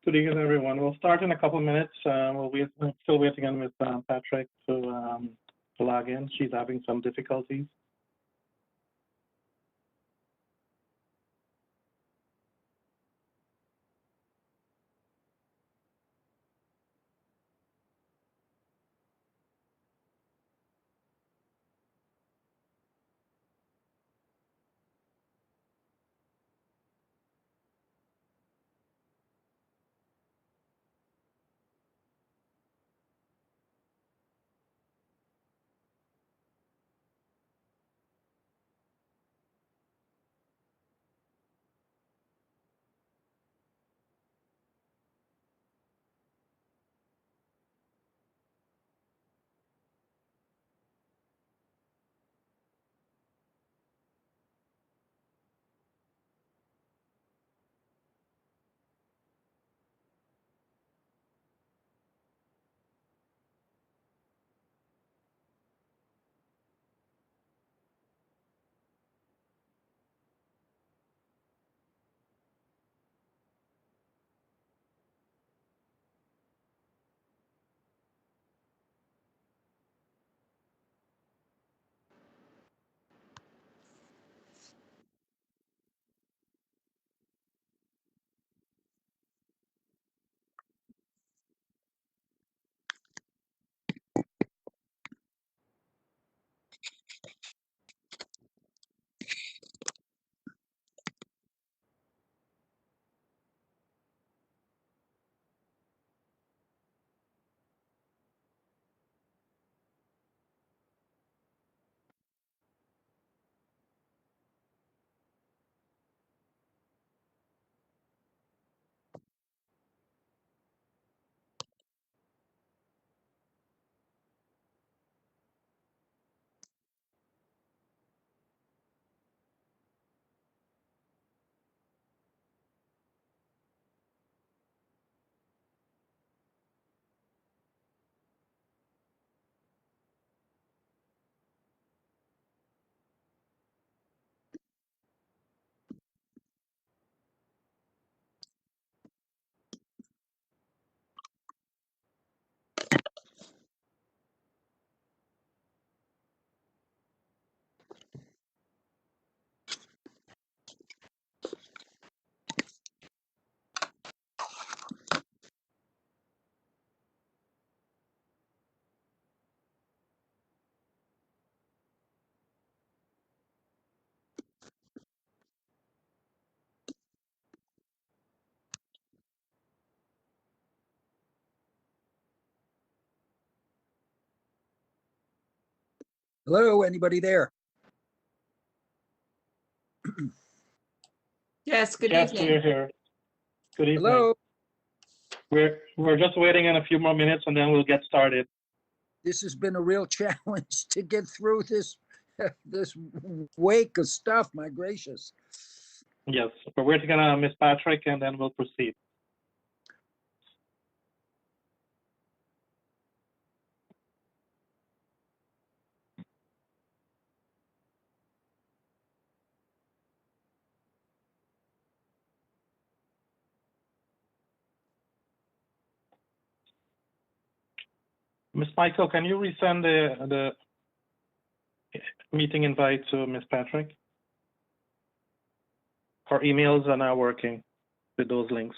Good evening, everyone. We'll start in a couple of minutes. I'm still waiting on Ms. Patrick to log in. She's having some difficulties. Hello, anybody there? Yes, good Yes, evening. we're here. Good evening. Hello. We're just waiting in a few more minutes, and then we'll get started. This has been a real challenge to get through this this wake of stuff. My gracious. Yes, we're waiting on Ms. Patrick, and then we'll proceed. Ms. Michael, can you resend the meeting invite to Ms. Patrick? Her emails are not working with those links.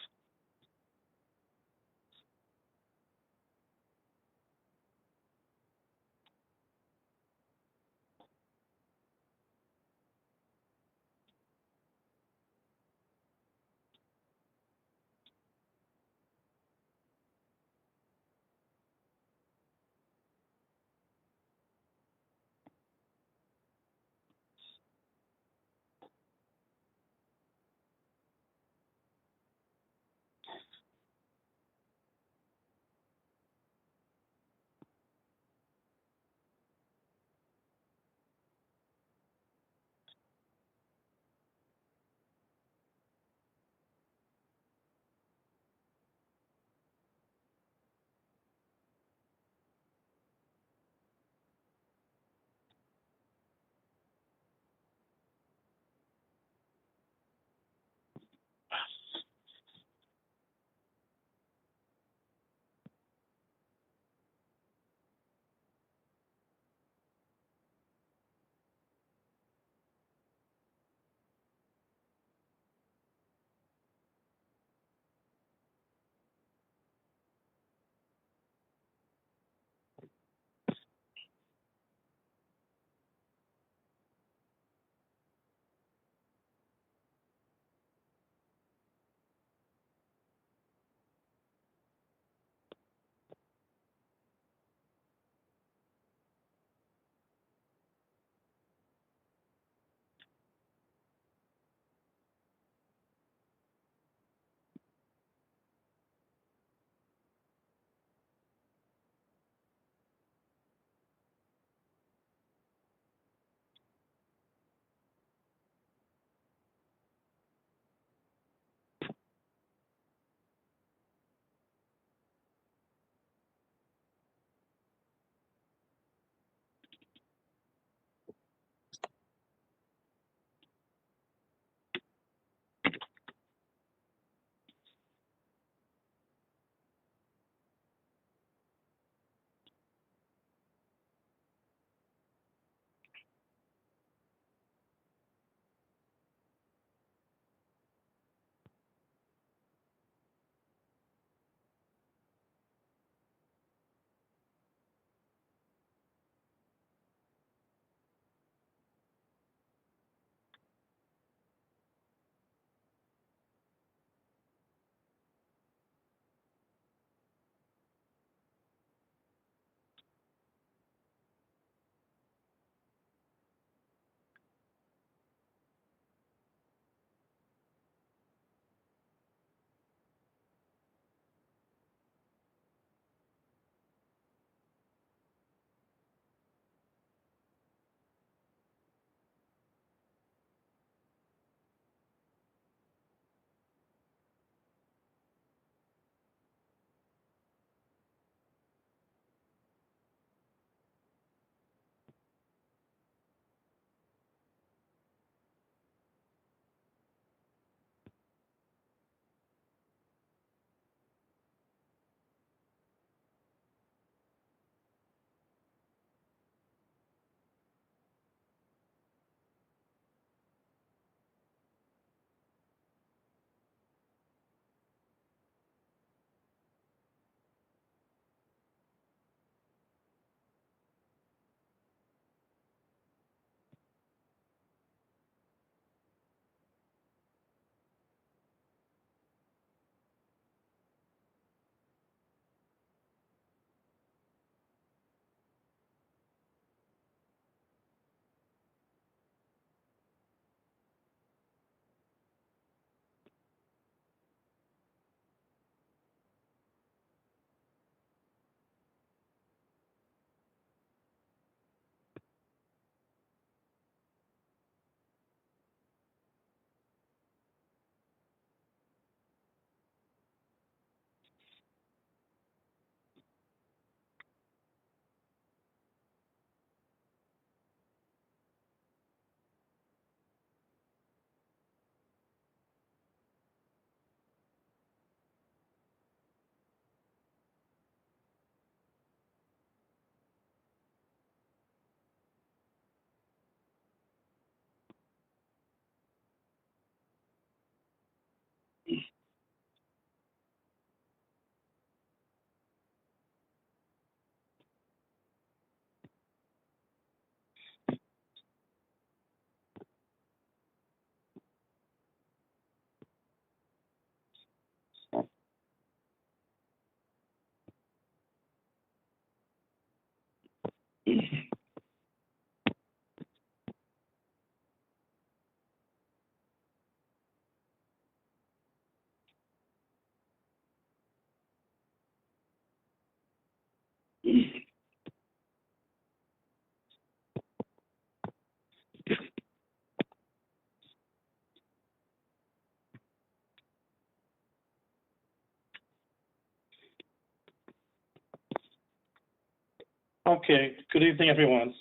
Okay, good evening, everyone.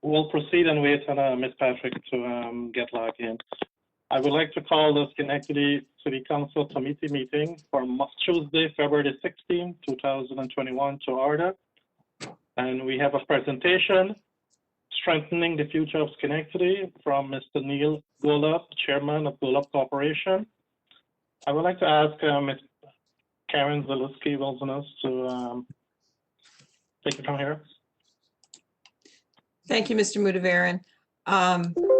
We'll proceed and wait on Ms. Patrick to get logged in. I would like to call the Schenectady City Council Committee meeting for Tuesday, February 16, 2021 to order. And we have a presentation, Strengthening the Future of Schenectady, from Mr. Neil Golub, Chairman of Golub Corporation. I would like to ask Ms. Karen Zalewski-Wilsonos to take it from here. Thank you, Mr. Mudaveran.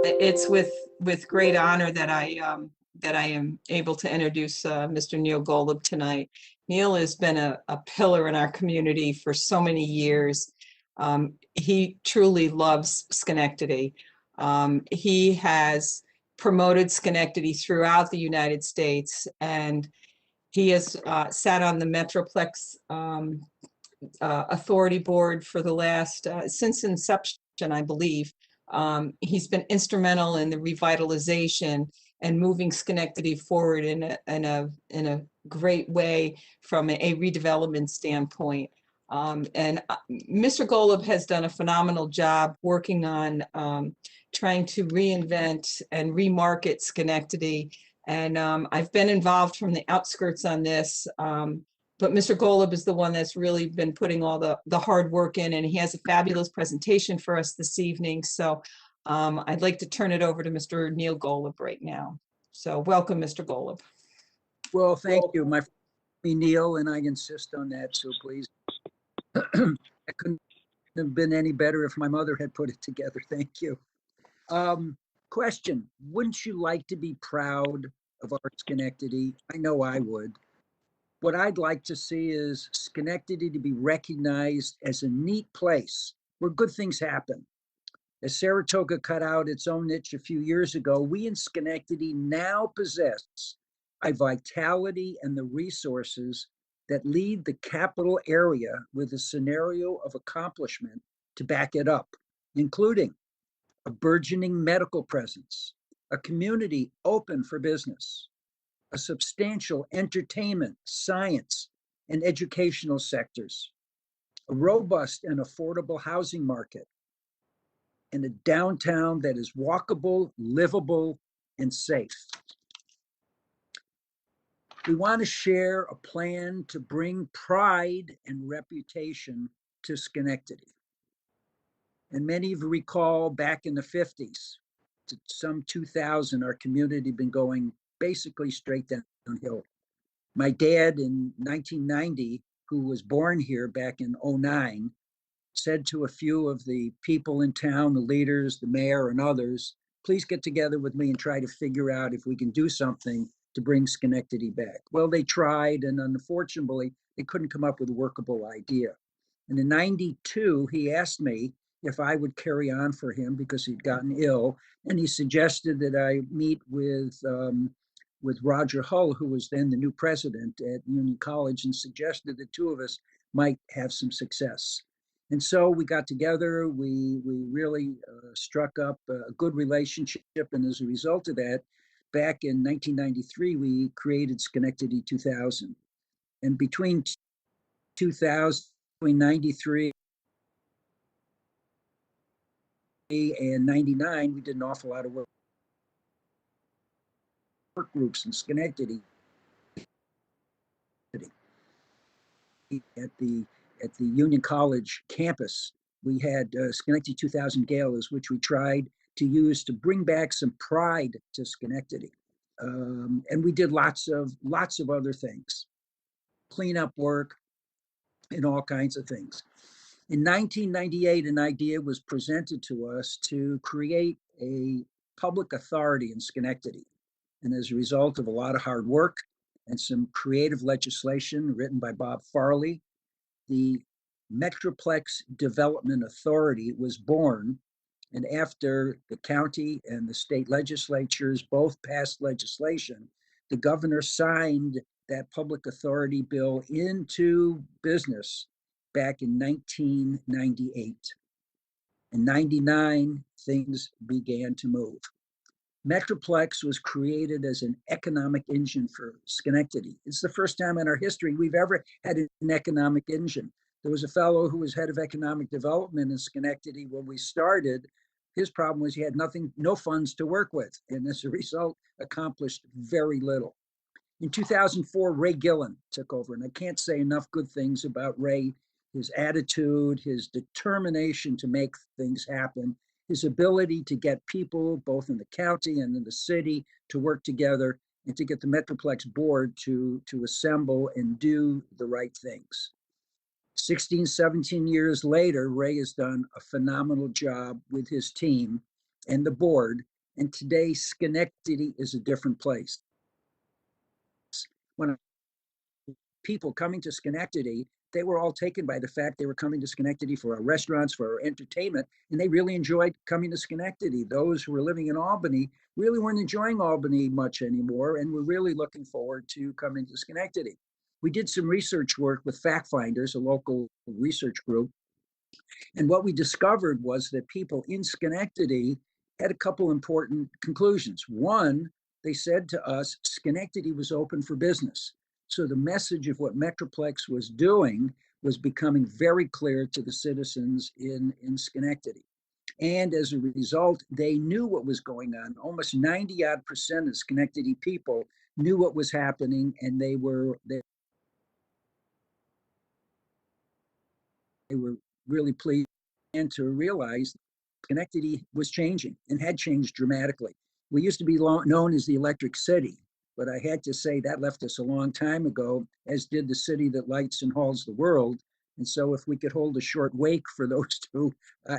It's with great honor that I am able to introduce Mr. Neil Golub tonight. Neil has been a pillar in our community for so many years. He truly loves Schenectady. He has promoted Schenectady throughout the United States, and he has sat on the Metroplex authority board for the last since inception, I believe. He's been instrumental in the revitalization and moving Schenectady forward in a great way from a redevelopment standpoint. And Mr. Golub has done a phenomenal job working on trying to reinvent and remarket Schenectady. And I've been involved from the outskirts on this. But Mr. Golub is the one that's really been putting all the hard work in, and he has a fabulous presentation for us this evening. So I'd like to turn it over to Mr. Neil Golub right now. So welcome, Mr. Golub. Well, thank you. My friend Neil, and I insist on that, so please. It couldn't have been any better if my mother had put it together. Thank you. Question, wouldn't you like to be proud of our Schenectady? I know I would. What I'd like to see is Schenectady to be recognized as a neat place where good things happen. As Saratoga cut out its own niche a few years ago, we in Schenectady now possess a vitality and the resources that lead the capital area with a scenario of accomplishment to back it up, including a burgeoning medical presence, a community open for business, a substantial entertainment, science, and educational sectors, a robust and affordable housing market, and a downtown that is walkable, livable, and safe. We want to share a plan to bring pride and reputation to Schenectady. And many of you recall back in the 50s, to some 2000, our community had been going basically straight downhill. My dad in 1990, who was born here back in 09, said to a few of the people in town, the leaders, the mayor, and others, please get together with me and try to figure out if we can do something to bring Schenectady back. Well, they tried, and unfortunately, they couldn't come up with a workable idea. And in 92, he asked me if I would carry on for him because he'd gotten ill, and he suggested that I meet with Roger Hull, who was then the new president at Union College, and suggested the two of us might have some success. And so we got together, we really struck up a good relationship, and as a result of that, back in 1993, we created Schenectady 2000. And between 93 and 99, we did an awful lot of work groups in Schenectady at the Union College campus. We had Schenectady 2000 galas, which we tried to use to bring back some pride to Schenectady. And we did lots of other things, cleanup work and all kinds of things. In 1998, an idea was presented to us to create a public authority in Schenectady. And as a result of a lot of hard work and some creative legislation written by Bob Farley, the Metroplex Development Authority was born. And after the county and the state legislatures both passed legislation, the governor signed that public authority bill into business back in 1998. In 99, things began to move. Metroplex was created as an economic engine for Schenectady. It's the first time in our history we've ever had an economic engine. There was a fellow who was head of economic development in Schenectady when we started. His problem was he had no funds to work with, and as a result, accomplished very little. In 2004, Ray Gillen took over, and I can't say enough good things about Ray, his attitude, his determination to make things happen, his ability to get people, both in the county and in the city, to work together and to get the Metroplex board to assemble and do the right things. 16, 17 years later, Ray has done a phenomenal job with his team and the board, and today Schenectady is a different place. When people coming to Schenectady, they were all taken by the fact they were coming to Schenectady for our restaurants, for our entertainment, and they really enjoyed coming to Schenectady. Those who were living in Albany really weren't enjoying Albany much anymore, and were really looking forward to coming to Schenectady. We did some research work with Fact Finders, a local research group, and what we discovered was that people in Schenectady had a couple important conclusions. One, they said to us, Schenectady was open for business. So the message of what Metroplex was doing was becoming very clear to the citizens in Schenectady. And as a result, they knew what was going on. Almost 90% of Schenectady people knew what was happening, and they were really pleased and to realize Schenectady was changing and had changed dramatically. We used to be known as the Electric City, but I had to say that left us a long time ago, as did the city that lights and hauls the world. And so if we could hold a short wake for those two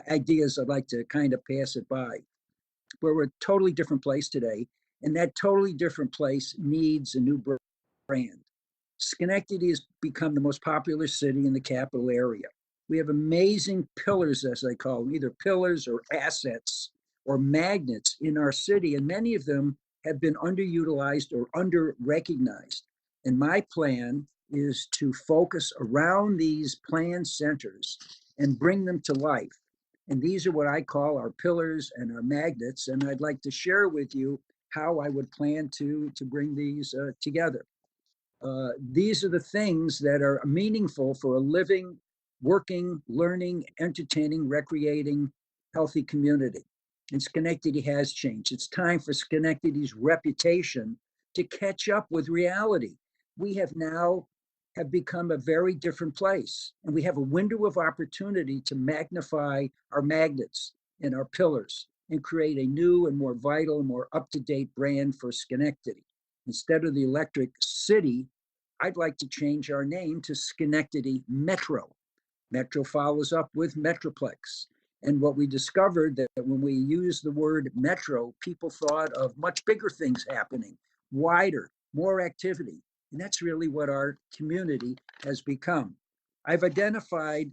ideas, I'd like to kind of pass it by. But we're a totally different place today, and that totally different place needs a new brand. Schenectady has become the most popular city in the capital area. We have amazing pillars, as I call them, either pillars or assets or magnets in our city, and many of them have been underutilized or under-recognized. And my plan is to focus around these planned centers and bring them to life. And these are what I call our pillars and our magnets, and I'd like to share with you how I would plan to bring these together. These are the things that are meaningful for a living, working, learning, entertaining, recreating, healthy community. And Schenectady has changed. It's time for Schenectady's reputation to catch up with reality. We have become a very different place, and we have a window of opportunity to magnify our magnets and our pillars and create a new and more vital and more up-to-date brand for Schenectady. Instead of the Electric City, I'd like to change our name to Schenectady Metro. Metro follows up with Metroplex. And what we discovered that when we used the word metro, people thought of much bigger things happening, wider, more activity. And that's really what our community has become. I've identified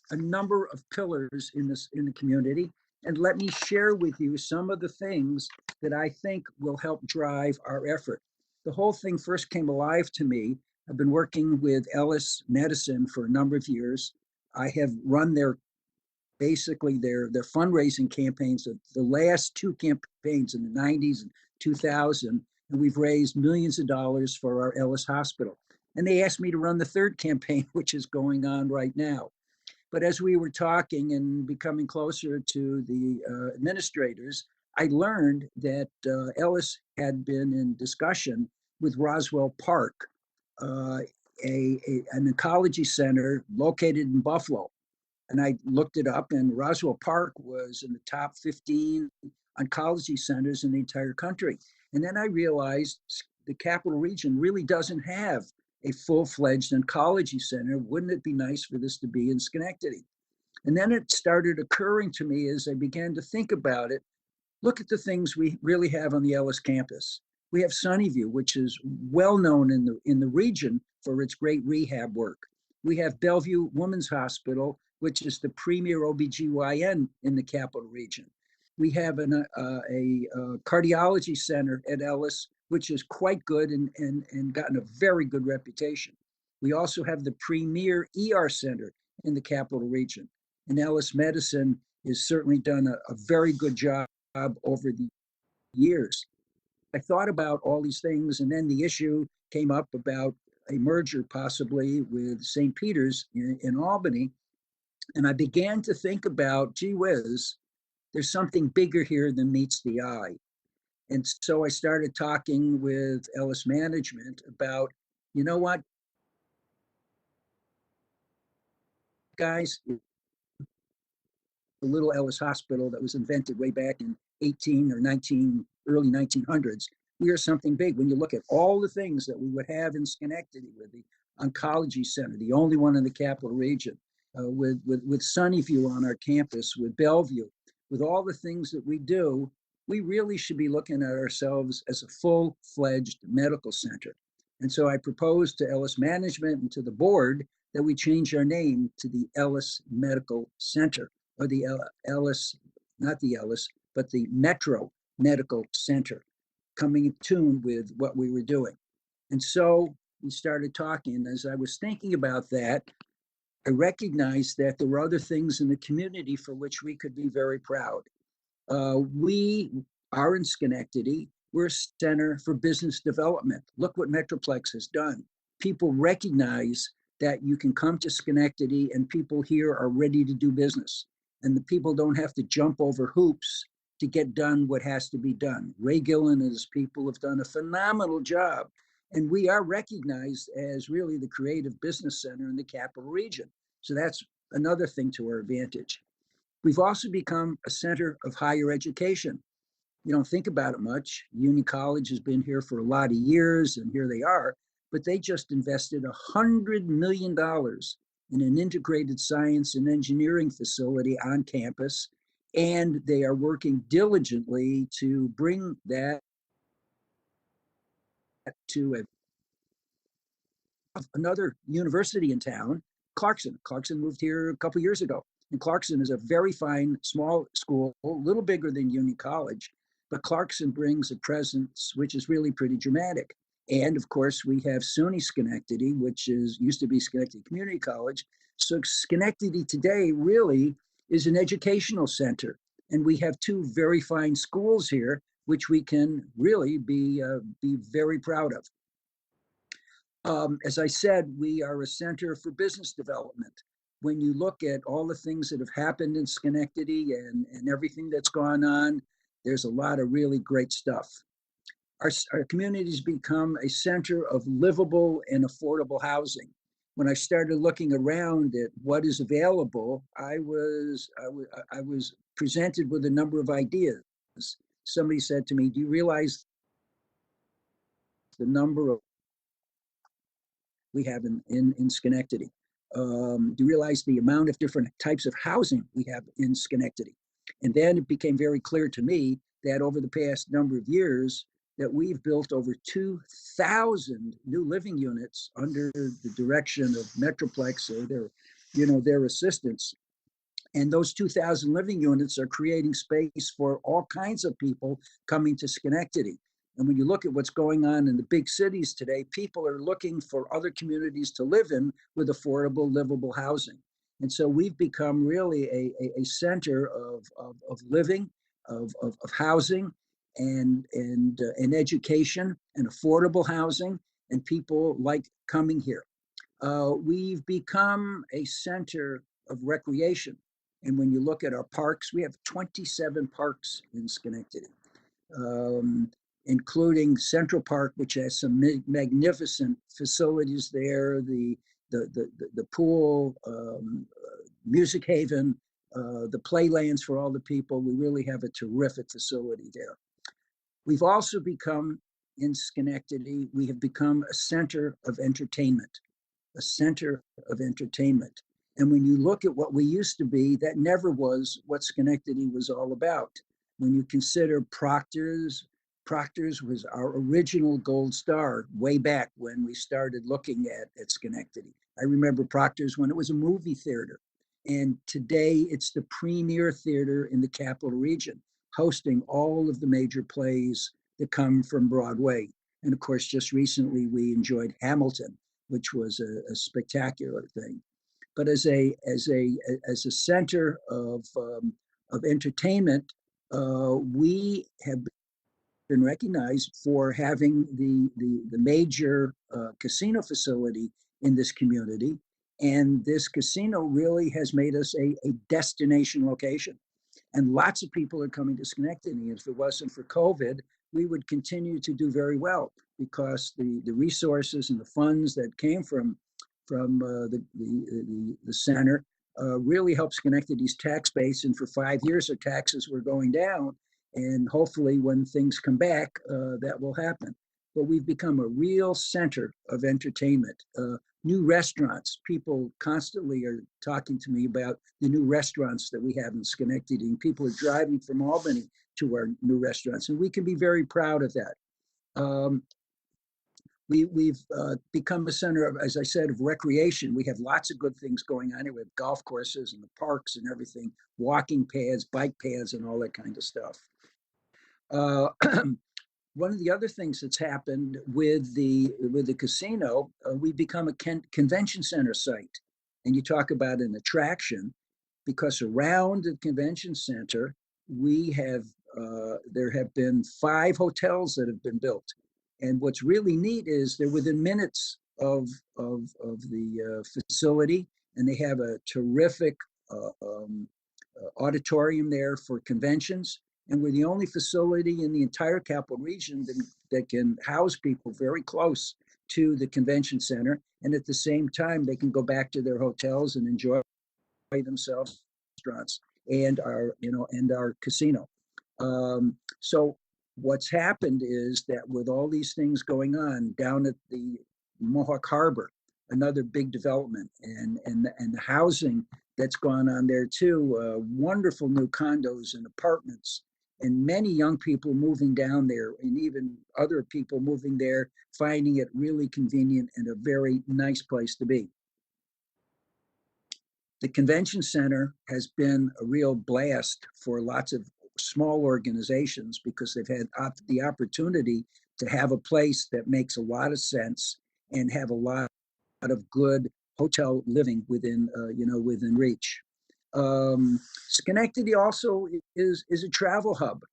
a number of pillars in the community, and let me share with you some of the things that I think will help drive our effort. The whole thing first came alive to me. I've been working with Ellis Medicine for a number of years. I have run their fundraising campaigns, the last two campaigns in the 90s and 2000, and we've raised millions of dollars for our Ellis Hospital. And they asked me to run the third campaign, which is going on right now. But as we were talking and becoming closer to the administrators, I learned that Ellis had been in discussion with Roswell Park, an oncology center located in Buffalo. And I looked it up, and Roswell Park was in the top 15 oncology centers in the entire country. And then I realized the capital region really doesn't have a full-fledged oncology center. Wouldn't it be nice for this to be in Schenectady? And then it started occurring to me as I began to think about it. Look at the things we really have on the Ellis campus. We have Sunnyview, which is well known in the region for its great rehab work. We have Bellevue Women's Hospital, which is the premier OBGYN in the capital region. We have a cardiology center at Ellis, which is quite good and gotten a very good reputation. We also have the premier ER center in the capital region. And Ellis Medicine has certainly done a very good job over the years. I thought about all these things, and then the issue came up about a merger possibly with St. Peter's in Albany. And I began to think about, gee whiz, there's something bigger here than meets the eye. And so I started talking with Ellis Management about, you know what, guys, the little Ellis Hospital that was invented way back in 18 or 19, early 1900s. We are something big. When you look at all the things that we would have in Schenectady with the oncology center, the only one in the capital region, with Sunnyview on our campus, with Bellevue, with all the things that we do, we really should be looking at ourselves as a full-fledged medical center. And so I proposed to Ellis Management and to the board that we change our name to the Ellis Medical Center, or the Ellis, not the Ellis, but the Metro Medical Center, coming in tune with what we were doing. And so we started talking. As I was thinking about that, I recognized that there were other things in the community for which we could be very proud. We are in Schenectady. We're a center for business development. Look what Metroplex has done. People recognize that you can come to Schenectady and people here are ready to do business. And the people don't have to jump over hoops to get done what has to be done. Ray Gill and his people have done a phenomenal job. And we are recognized as really the creative business center in the capital region. So that's another thing to our advantage. We've also become a center of higher education. You don't think about it much. Union College has been here for a lot of years, and here they are, but they just invested $100 million in an integrated science and engineering facility on campus, and they are working diligently to bring that to another university in town, Clarkson. Clarkson moved here a couple years ago. And Clarkson is a very fine small school, a little bigger than Union College, but Clarkson brings a presence which is really pretty dramatic. And of course, we have SUNY Schenectady, which used to be Schenectady Community College. So Schenectady today really is an educational center. And we have two very fine schools here, which we can really be very proud of. As I said, we are a center for business development. When you look at all the things that have happened in Schenectady and everything that's gone on, there's a lot of really great stuff. Our community's become a center of livable and affordable housing. When I started looking around at what is available, I was presented with a number of ideas. Somebody said to me, do you realize the number of we have in Schenectady? Do you realize the amount of different types of housing we have in Schenectady? And then it became very clear to me that over the past number of years that we've built over 2,000 new living units under the direction of Metroplex or their assistance. And those 2,000 living units are creating space for all kinds of people coming to Schenectady. And when you look at what's going on in the big cities today, people are looking for other communities to live in with affordable, livable housing. And so we've become really a center of living, of housing, and education, and affordable housing, and people like coming here. We've become a center of recreation. And when you look at our parks, we have 27 parks in Schenectady. Including Central Park, which has some magnificent facilities there, the pool, music haven, the playlands for all the people. We really have a terrific facility there. We've also become, in Schenectady, we have become a center of entertainment, a center of entertainment. And when you look at what we used to be, that never was what Schenectady was all about. When you consider Proctor's was our original gold star way back when we started looking at Schenectady. I remember Proctor's when it was a movie theater. And today it's the premier theater in the capital region, hosting all of the major plays that come from Broadway. And of course, just recently we enjoyed Hamilton, which was a spectacular thing. But as a center of entertainment, we have been recognized for having the major casino facility in this community. And this casino really has made us a destination location. And lots of people are coming to Schenectady. If it wasn't for COVID, we would continue to do very well because the resources and the funds that came from the center really helped Schenectady's tax base. And for 5 years, our taxes were going down. And hopefully when things come back, that will happen. But we've become a real center of entertainment. New restaurants, people constantly are talking to me about the new restaurants that we have in Schenectady, and people are driving from Albany to our new restaurants, and we can be very proud of that. We've become a center of, as I said, of recreation. We have lots of good things going on here. We have golf courses and the parks and everything, walking paths, bike paths, and all that kind of stuff. One of the other things that's happened with the casino, we've become a convention center site. And you talk about an attraction, because around the convention center, we have there have been 5 hotels that have been built. And what's really neat is they're within minutes of the facility, and they have a terrific auditorium there for conventions. And we're the only facility in the entire capital region that can house people very close to the convention center. And at the same time, they can go back to their hotels and enjoy themselves, restaurants, and our casino. So what's happened is that with all these things going on down at the Mohawk Harbor, another big development, and the housing that's gone on there too, wonderful new condos and apartments, and many young people moving down there, and even other people moving there, finding it really convenient and a very nice place to be. The convention center has been a real blast for lots of small organizations because they've had the opportunity to have a place that makes a lot of sense and have a lot of good hotel living within within reach. Schenectady also is a travel hub.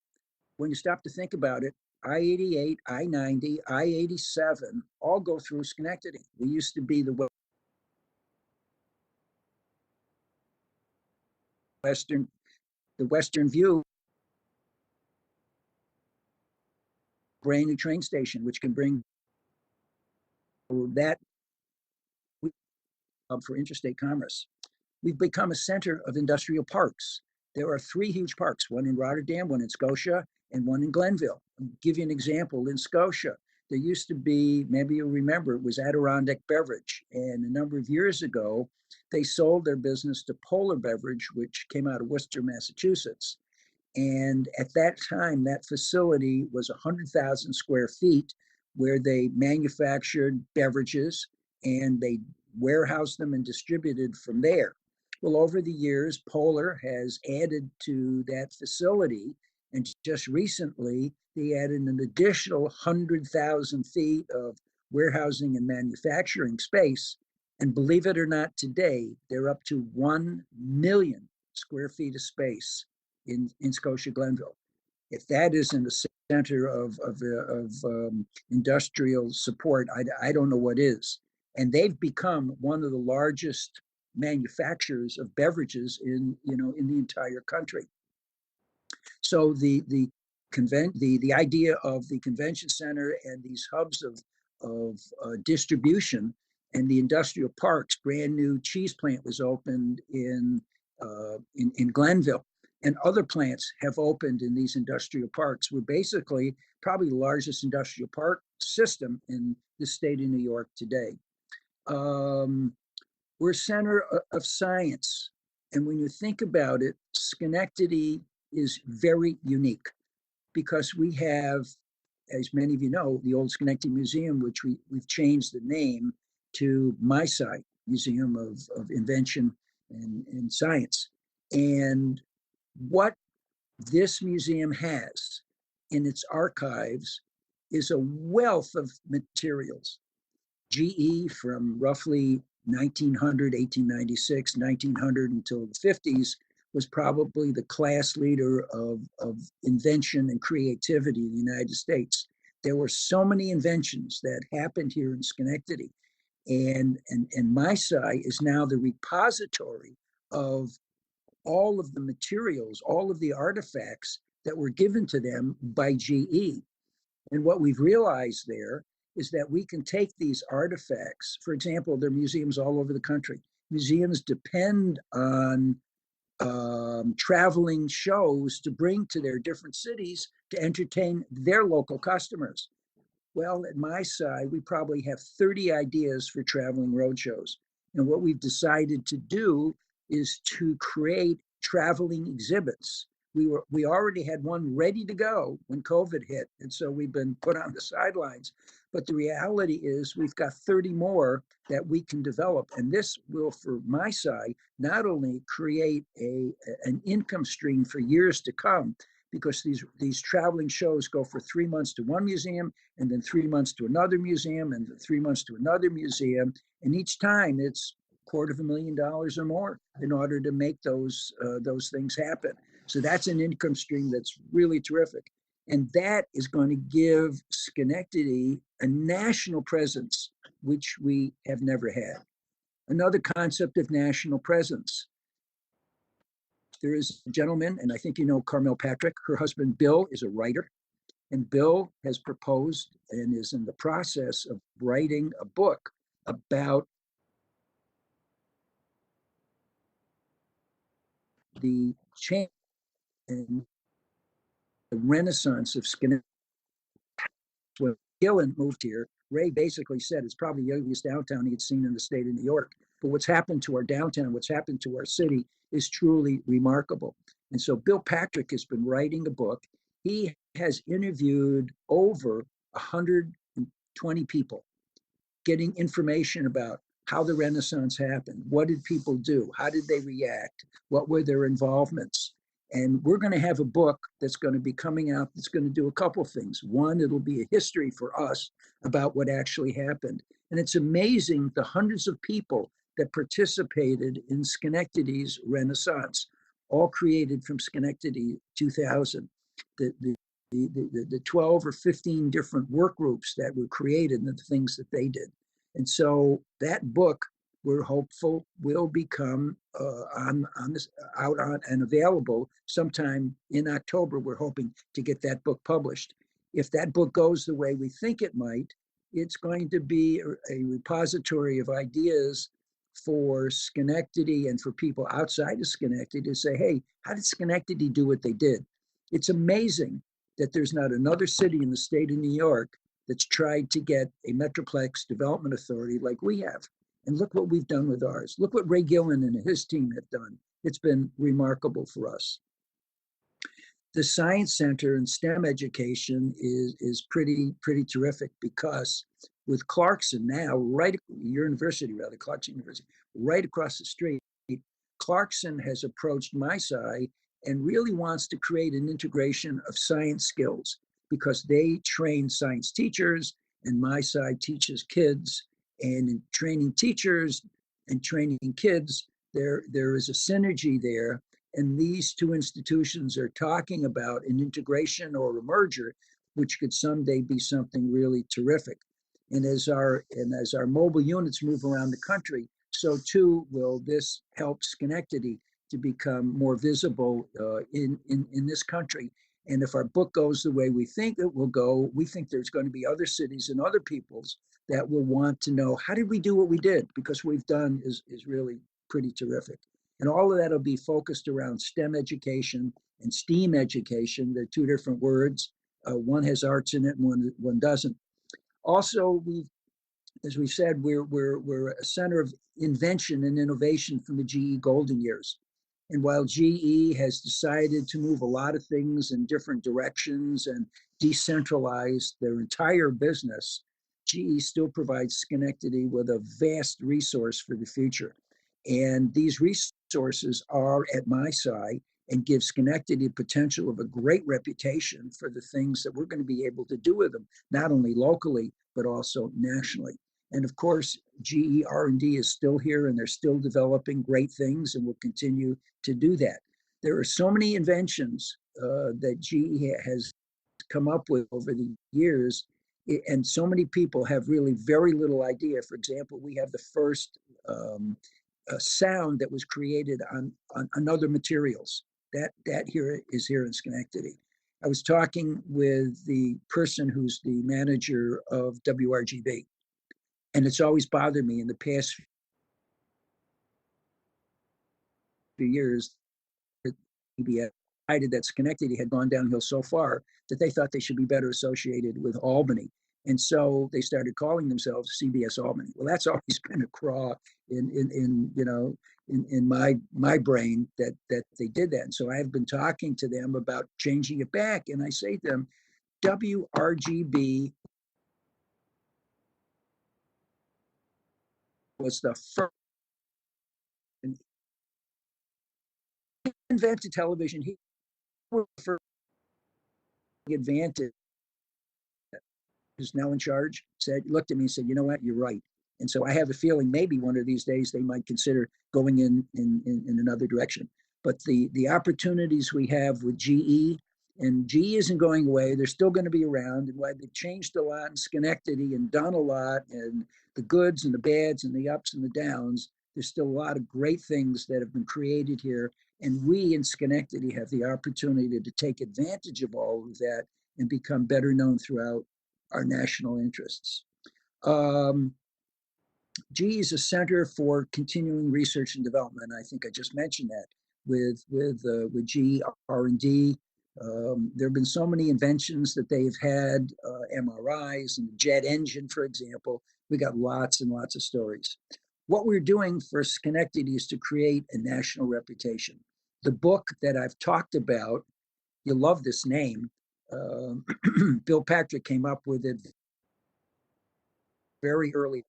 When you stop to think about it, I-88, I-90, I-87 all go through Schenectady. We used to be the Western View, brand new train station, which can bring that for interstate commerce. We've become a center of industrial parks. There are 3 huge parks, one in Rotterdam, one in Scotia, and one in Glenville. I'll give you an example. In Scotia, there used to be, maybe you remember, it was Adirondack Beverage. And a number of years ago, they sold their business to Polar Beverage, which came out of Worcester, Massachusetts. And at that time, that facility was 100,000 square feet where they manufactured beverages and they warehoused them and distributed from there. Well, over the years, Polar has added to that facility, and just recently, they added an additional 100,000 feet of warehousing and manufacturing space. And believe it or not, today, they're up to 1 million square feet of space in Scotia Glenville. If that isn't a center of industrial support, I don't know what is. And they've become one of the largest manufacturers of beverages in the entire country. So the idea of the convention center and these hubs of distribution and the industrial parks, brand new cheese plant was opened in Glenville, and other plants have opened in these industrial parks. We're basically probably the largest industrial park system in the state of New York today. We're a center of science. And when you think about it, Schenectady is very unique because we have, as many of you know, the old Schenectady Museum, which we've changed the name to my site. Museum of Invention and Science. And what this museum has in its archives is a wealth of materials. GE from roughly 1900, 1896, 1900 until the 50s was probably the class leader of invention and creativity in the United States. There were so many inventions that happened here in Schenectady. And MySci is now the repository of all of the materials, all of the artifacts that were given to them by GE. And what we've realized there is that we can take these artifacts. For example, there are museums all over the country. Museums depend on traveling shows to bring to their different cities to entertain their local customers. Well, at MySci, we probably have 30 ideas for traveling roadshows. And what we've decided to do is to create traveling exhibits. We already had one ready to go when COVID hit, and so we've been put on the sidelines. But the reality is we've got 30 more that we can develop, and this will, for MySci, not only create an income stream for years to come, because these traveling shows go for 3 months to one museum, and then 3 months to another museum, and then 3 months to another museum, and each time it's $250,000 or more in order to make those things happen. So that's an income stream that's really terrific. And that is going to give Schenectady a national presence, which we have never had. Another concept of national presence. There is a gentleman, and I think you know Carmel Patrick. Her husband, Bill, is a writer. And Bill has proposed and is in the process of writing a book about the change and the renaissance of Schenectady. When Gillen moved here, Ray basically said it's probably the ugliest downtown he had seen in the state of New York. But what's happened to our downtown, what's happened to our city is truly remarkable. And so Bill Patrick has been writing a book. He has interviewed over 120 people, getting information about how the Renaissance happened. What did people do? How did they react? What were their involvements? And we're going to have a book that's going to be coming out that's going to do a couple things. One, it'll be a history for us about what actually happened. And it's amazing the hundreds of people that participated in Schenectady's Renaissance, all created from Schenectady 2000. The 12 or 15 different work groups that were created and the things that they did. And so that book, we're hopeful, will become out on and available sometime in October. We're hoping to get that book published. If that book goes the way we think it might, it's going to be a repository of ideas for Schenectady and for people outside of Schenectady to say, hey, how did Schenectady do what they did? It's amazing that there's not another city in the state of New York that's tried to get a Metroplex development authority like we have. And look what we've done with ours. Look what Ray Gillen and his team have done. It's been remarkable for us. The Science Center and STEM education is pretty terrific, because with Clarkson now, Clarkson University, right across the street, Clarkson has approached MySci and really wants to create an integration of science skills, because they train science teachers and MySci teaches kids. And in training teachers and training kids, there is a synergy there. And these two institutions are talking about an integration or a merger, which could someday be something really terrific. And as our mobile units move around the country, so too will this help Schenectady to become more visible in this country. And if our book goes the way we think it will go, we think there's going to be other cities and other peoples that will want to know, how did we do what we did? Because what we've done is really pretty terrific. And all of that will be focused around STEM education and STEAM education. They're two different words. One has arts in it and one doesn't. Also, as we said, we're a center of invention and innovation from the GE golden years. And while GE has decided to move a lot of things in different directions and decentralize their entire business, GE still provides Schenectady with a vast resource for the future. And these resources are at my side and give Schenectady the potential of a great reputation for the things that we're going to be able to do with them, not only locally, but also nationally. And of course, GE R&D is still here and they're still developing great things and will continue to do that. There are so many inventions that GE has come up with over the years, and so many people have really very little idea. For example, we have the first sound that was created on other materials. That here is here in Schenectady. I was talking with the person who's the manager of WRGB, and it's always bothered me in the past few years that CBS decided that Schenectady had gone downhill so far that they thought they should be better associated with Albany. And so they started calling themselves CBS Albany. Well, that's always been a craw in my brain that they did that. And so I've been talking to them about changing it back. And I say to them, WRGB was the first invented television. He was the first advantage. Who's now in charge looked at me and said, you know what, you're right. And so I have a feeling maybe one of these days they might consider going in another direction. But the opportunities we have with GE, and GE isn't going away, they're still going to be around, and why they've changed a lot in Schenectady and done a lot, and the goods and the bads and the ups and the downs, there's still a lot of great things that have been created here. And we in Schenectady have the opportunity to take advantage of all of that and become better known throughout our national interests. GE is a center for continuing research and development. I think I just mentioned that with GE R&D. There have been so many inventions that they've had, MRIs and the jet engine, for example. We got lots and lots of stories. What we're doing for Schenectady is to create a national reputation. The book that I've talked about, you'll love this name. Bill Patrick came up with it very early.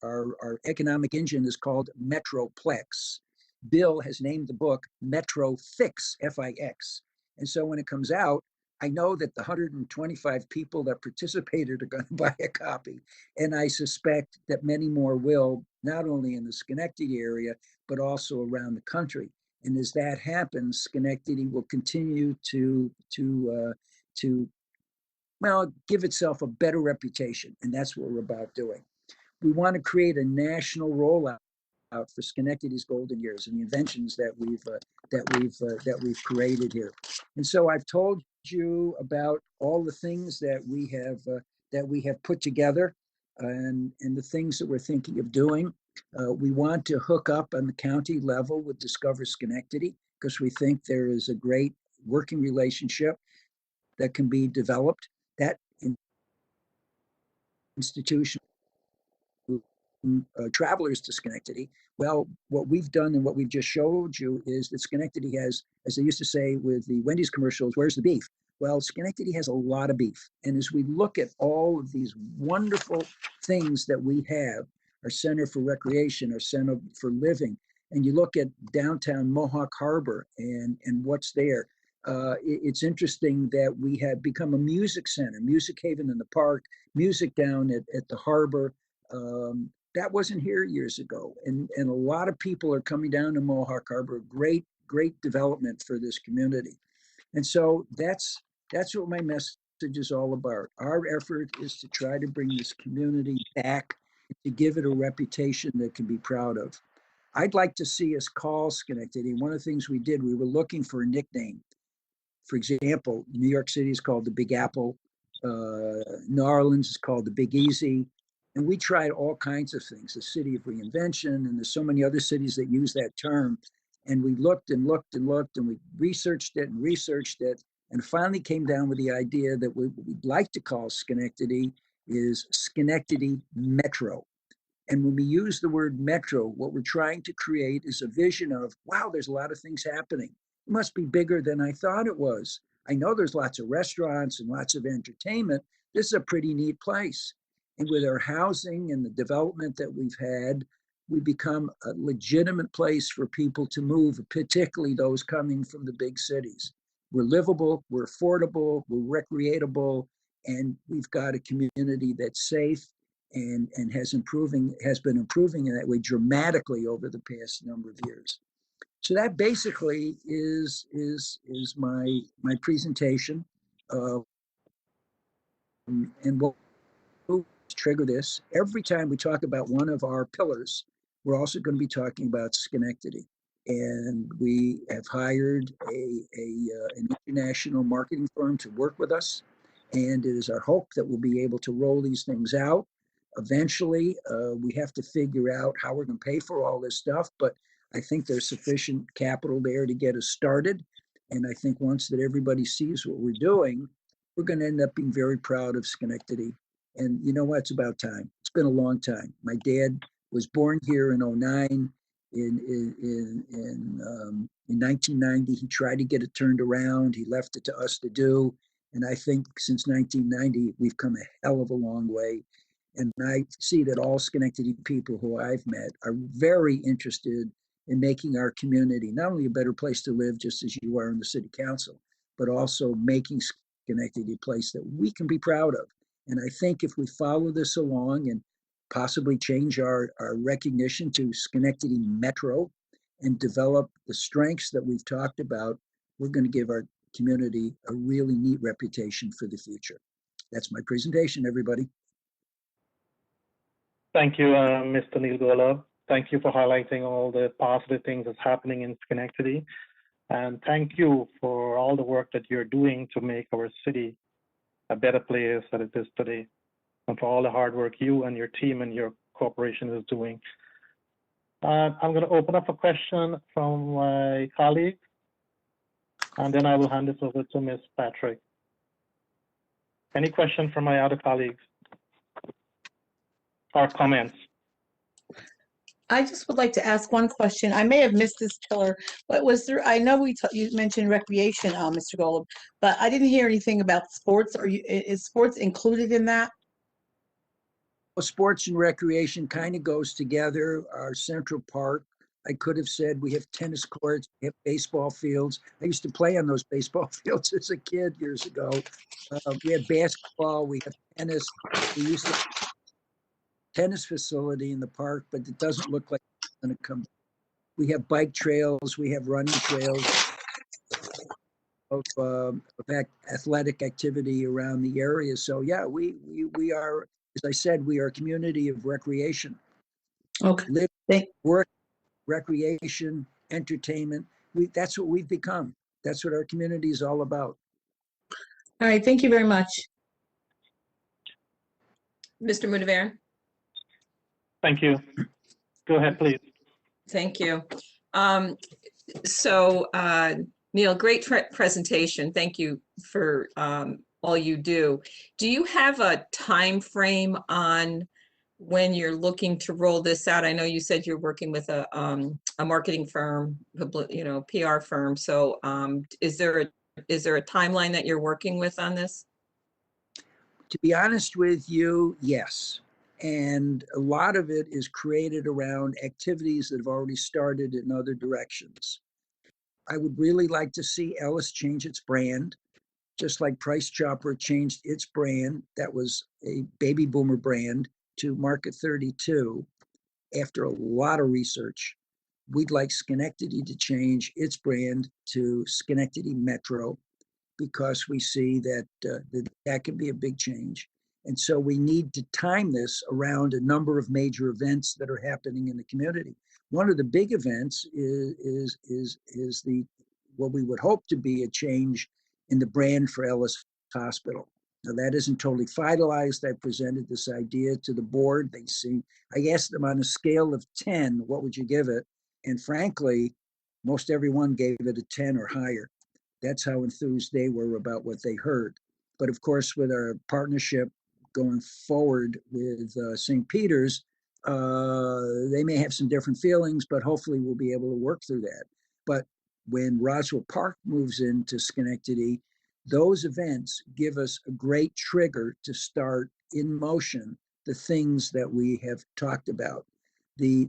Our economic engine is called Metroplex. Bill has named the book Metro Fix, F-I-X. And so when it comes out, I know that the 125 people that participated are going to buy a copy. And I suspect that many more will, not only in the Schenectady area, but also around the country. And as that happens, Schenectady will continue to give itself a better reputation. And that's what we're about doing. We want to create a national rollout for Schenectady's golden years and the inventions that we've created here. And so I've told you about all the things that we have put together and the things that we're thinking of doing. We want to hook up on the county level with Discover Schenectady because we think there is a great working relationship that can be developed. That institution travelers to Schenectady. Well, what we've done and what we've just showed you is that Schenectady has, as they used to say with the Wendy's commercials, where's the beef? Well, Schenectady has a lot of beef. And as we look at all of these wonderful things that we have, our Center for Recreation, our Center for Living, and you look at downtown Mohawk Harbor and what's there, it's interesting that we have become a music center, Music Haven in the park, music down at the harbor. That wasn't here years ago. And a lot of people are coming down to Mohawk Harbor. Great development for this community. And so that's what my message is all about. Our effort is to try to bring this community back, to give it a reputation that can be proud of. I'd like to see us call Schenectady. One of the things we did, we were looking for a nickname. For example, New York City is called the Big Apple. New Orleans is called the Big Easy. And we tried all kinds of things, the city of reinvention, and there's so many other cities that use that term. And we looked and looked and looked, and we researched it, and finally came down with the idea that what we'd like to call Schenectady is Schenectady Metro. And when we use the word metro, what we're trying to create is a vision of, wow, there's a lot of things happening. It must be bigger than I thought it was. I know there's lots of restaurants and lots of entertainment. This is a pretty neat place. And with our housing and the development that we've had, we become a legitimate place for people to move, particularly those coming from the big cities. We're livable, we're affordable, we're recreatable, and we've got a community that's safe and has been improving in that way dramatically over the past number of years. So that basically is my presentation. And what trigger this every time we talk about one of our pillars, we're also going to be talking about Schenectady. And we have hired an international marketing firm to work with us. And it is our hope that we'll be able to roll these things out. Eventually, we have to figure out how we're going to pay for all this stuff. But I think there's sufficient capital there to get us started. And I think once that everybody sees what we're doing, we're going to end up being very proud of Schenectady. And you know what? It's about time. It's been a long time. My dad was born here in 09. In 1990, he tried to get it turned around. He left it to us to do. And I think since 1990, we've come a hell of a long way. And I see that all Schenectady people who I've met are very interested in making our community not only a better place to live, just as you are in the city council, but also making Schenectady a place that we can be proud of. And I think if we follow this along and possibly change our recognition to Schenectady Metro and develop the strengths that we've talked about, we're going to give our community a really neat reputation for the future. That's my presentation, everybody. Thank you, Mr. Neil Golub. Thank you for highlighting all the positive things that's happening in Schenectady. And thank you for all the work that you're doing to make our city a better place than it is today, and for all the hard work you and your team and your corporation is doing. I'm going to open up a question from my colleague, and then I will hand this over to Ms. Patrick. Any question from my other colleagues or comments? I just would like to ask one question. I may have missed this pillar, but was there, I know you mentioned recreation, Mr. Golub, but I didn't hear anything about sports. Is sports included in that? Well, sports and recreation kind of goes together. Our Central Park, I could have said we have tennis courts, we have baseball fields. I used to play on those baseball fields as a kid years ago. We have basketball, we have tennis. We used to tennis facility in the park, but it doesn't look like it's going to come. We have bike trails, we have running trails of athletic activity around the area. So yeah, we are, as I said, we are a community of recreation. Okay. Live, work, recreation, entertainment. That's what we've become. That's what our community is all about. All right, thank you very much. Mr. Mudavan? Thank you. Go ahead, please. Thank you. Neil, great presentation. Thank you for all you do. Do you have a time frame on when you're looking to roll this out? I know you said you're working with a marketing firm, PR firm. So is there a timeline that you're working with on this? To be honest with you, yes. And a lot of it is created around activities that have already started in other directions. I would really like to see Ellis change its brand, just like Price Chopper changed its brand. That was a baby boomer brand to Market 32 after a lot of research. We'd like Schenectady to change its brand to Schenectady Metro because we see that that can be a big change. And so we need to time this around a number of major events that are happening in the community. One of the big events is the what we would hope to be a change in the brand for Ellis Hospital. Now that isn't totally finalized. I presented this idea to the board. I asked them on a scale of 10, what would you give it? And frankly, most everyone gave it a 10 or higher. That's how enthused they were about what they heard. But of course, with our partnership going forward with St. Peter's, they may have some different feelings, but hopefully we'll be able to work through that. But when Roswell Park moves into Schenectady, those events give us a great trigger to start in motion the things that we have talked about. The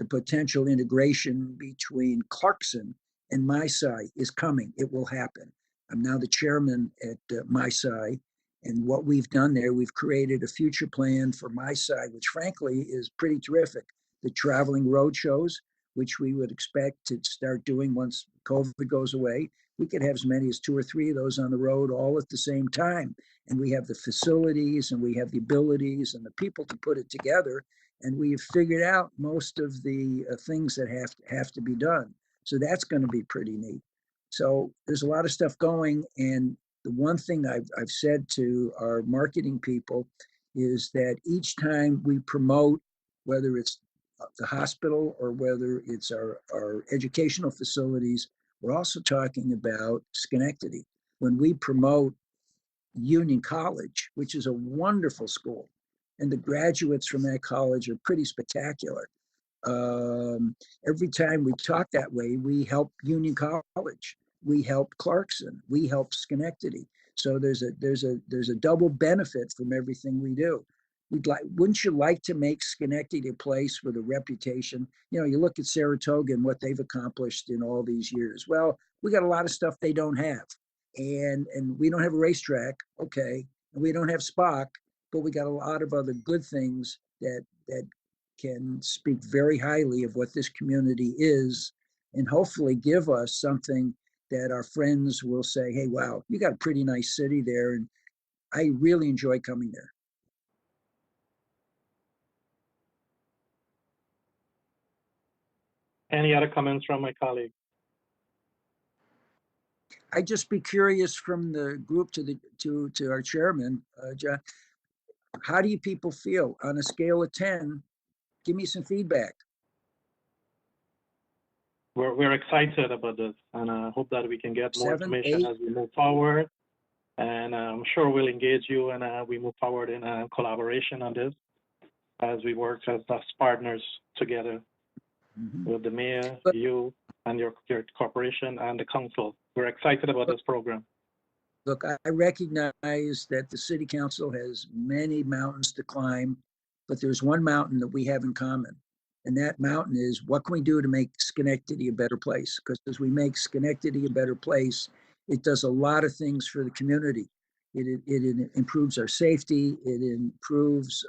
potential integration between Clarkson and MySci is coming. It will happen. I'm now the chairman at MySci, and what we've done there, we've created a future plan for MySci, which frankly is pretty terrific. The traveling road shows, which we would expect to start doing once COVID goes away. We could have as many as 2 or 3 of those on the road all at the same time. And we have the facilities and we have the abilities and the people to put it together. And we've figured out most of the things that have to be done. So that's going to be pretty neat. So there's a lot of stuff going. And the one thing I've said to our marketing people is that each time we promote, whether it's the hospital or whether it's our educational facilities, we're also talking about Schenectady. When we promote Union College, which is a wonderful school, and the graduates from that college are pretty spectacular. Every time we talk that way, we help Union College, we help Clarkson, we help Schenectady. So there's a double benefit from everything we do. Wouldn't you like to make Schenectady a place with a reputation? You know, you look at Saratoga and what they've accomplished in all these years. Well, we got a lot of stuff they don't have. And we don't have a racetrack, okay, and we don't have Spock, but we got a lot of other good things that can speak very highly of what this community is, and hopefully give us something that our friends will say, hey, wow, you got a pretty nice city there, and I really enjoy coming there. Any other comments from my colleague? I'd just be curious from the group to our chairman, John, how do you people feel on a scale of 10? Give me some feedback. We're excited about this, and I hope that we can get more 7, information 8. as we move forward. And I'm sure we'll engage you and we move forward in collaboration on this as we work as partners together with the mayor, you, and your corporation and the council. We're excited about this program. Look, I recognize that the city council has many mountains to climb, but there's one mountain that we have in common. And that mountain is, what can we do to make Schenectady a better place? Because as we make Schenectady a better place, it does a lot of things for the community. It improves our safety. It improves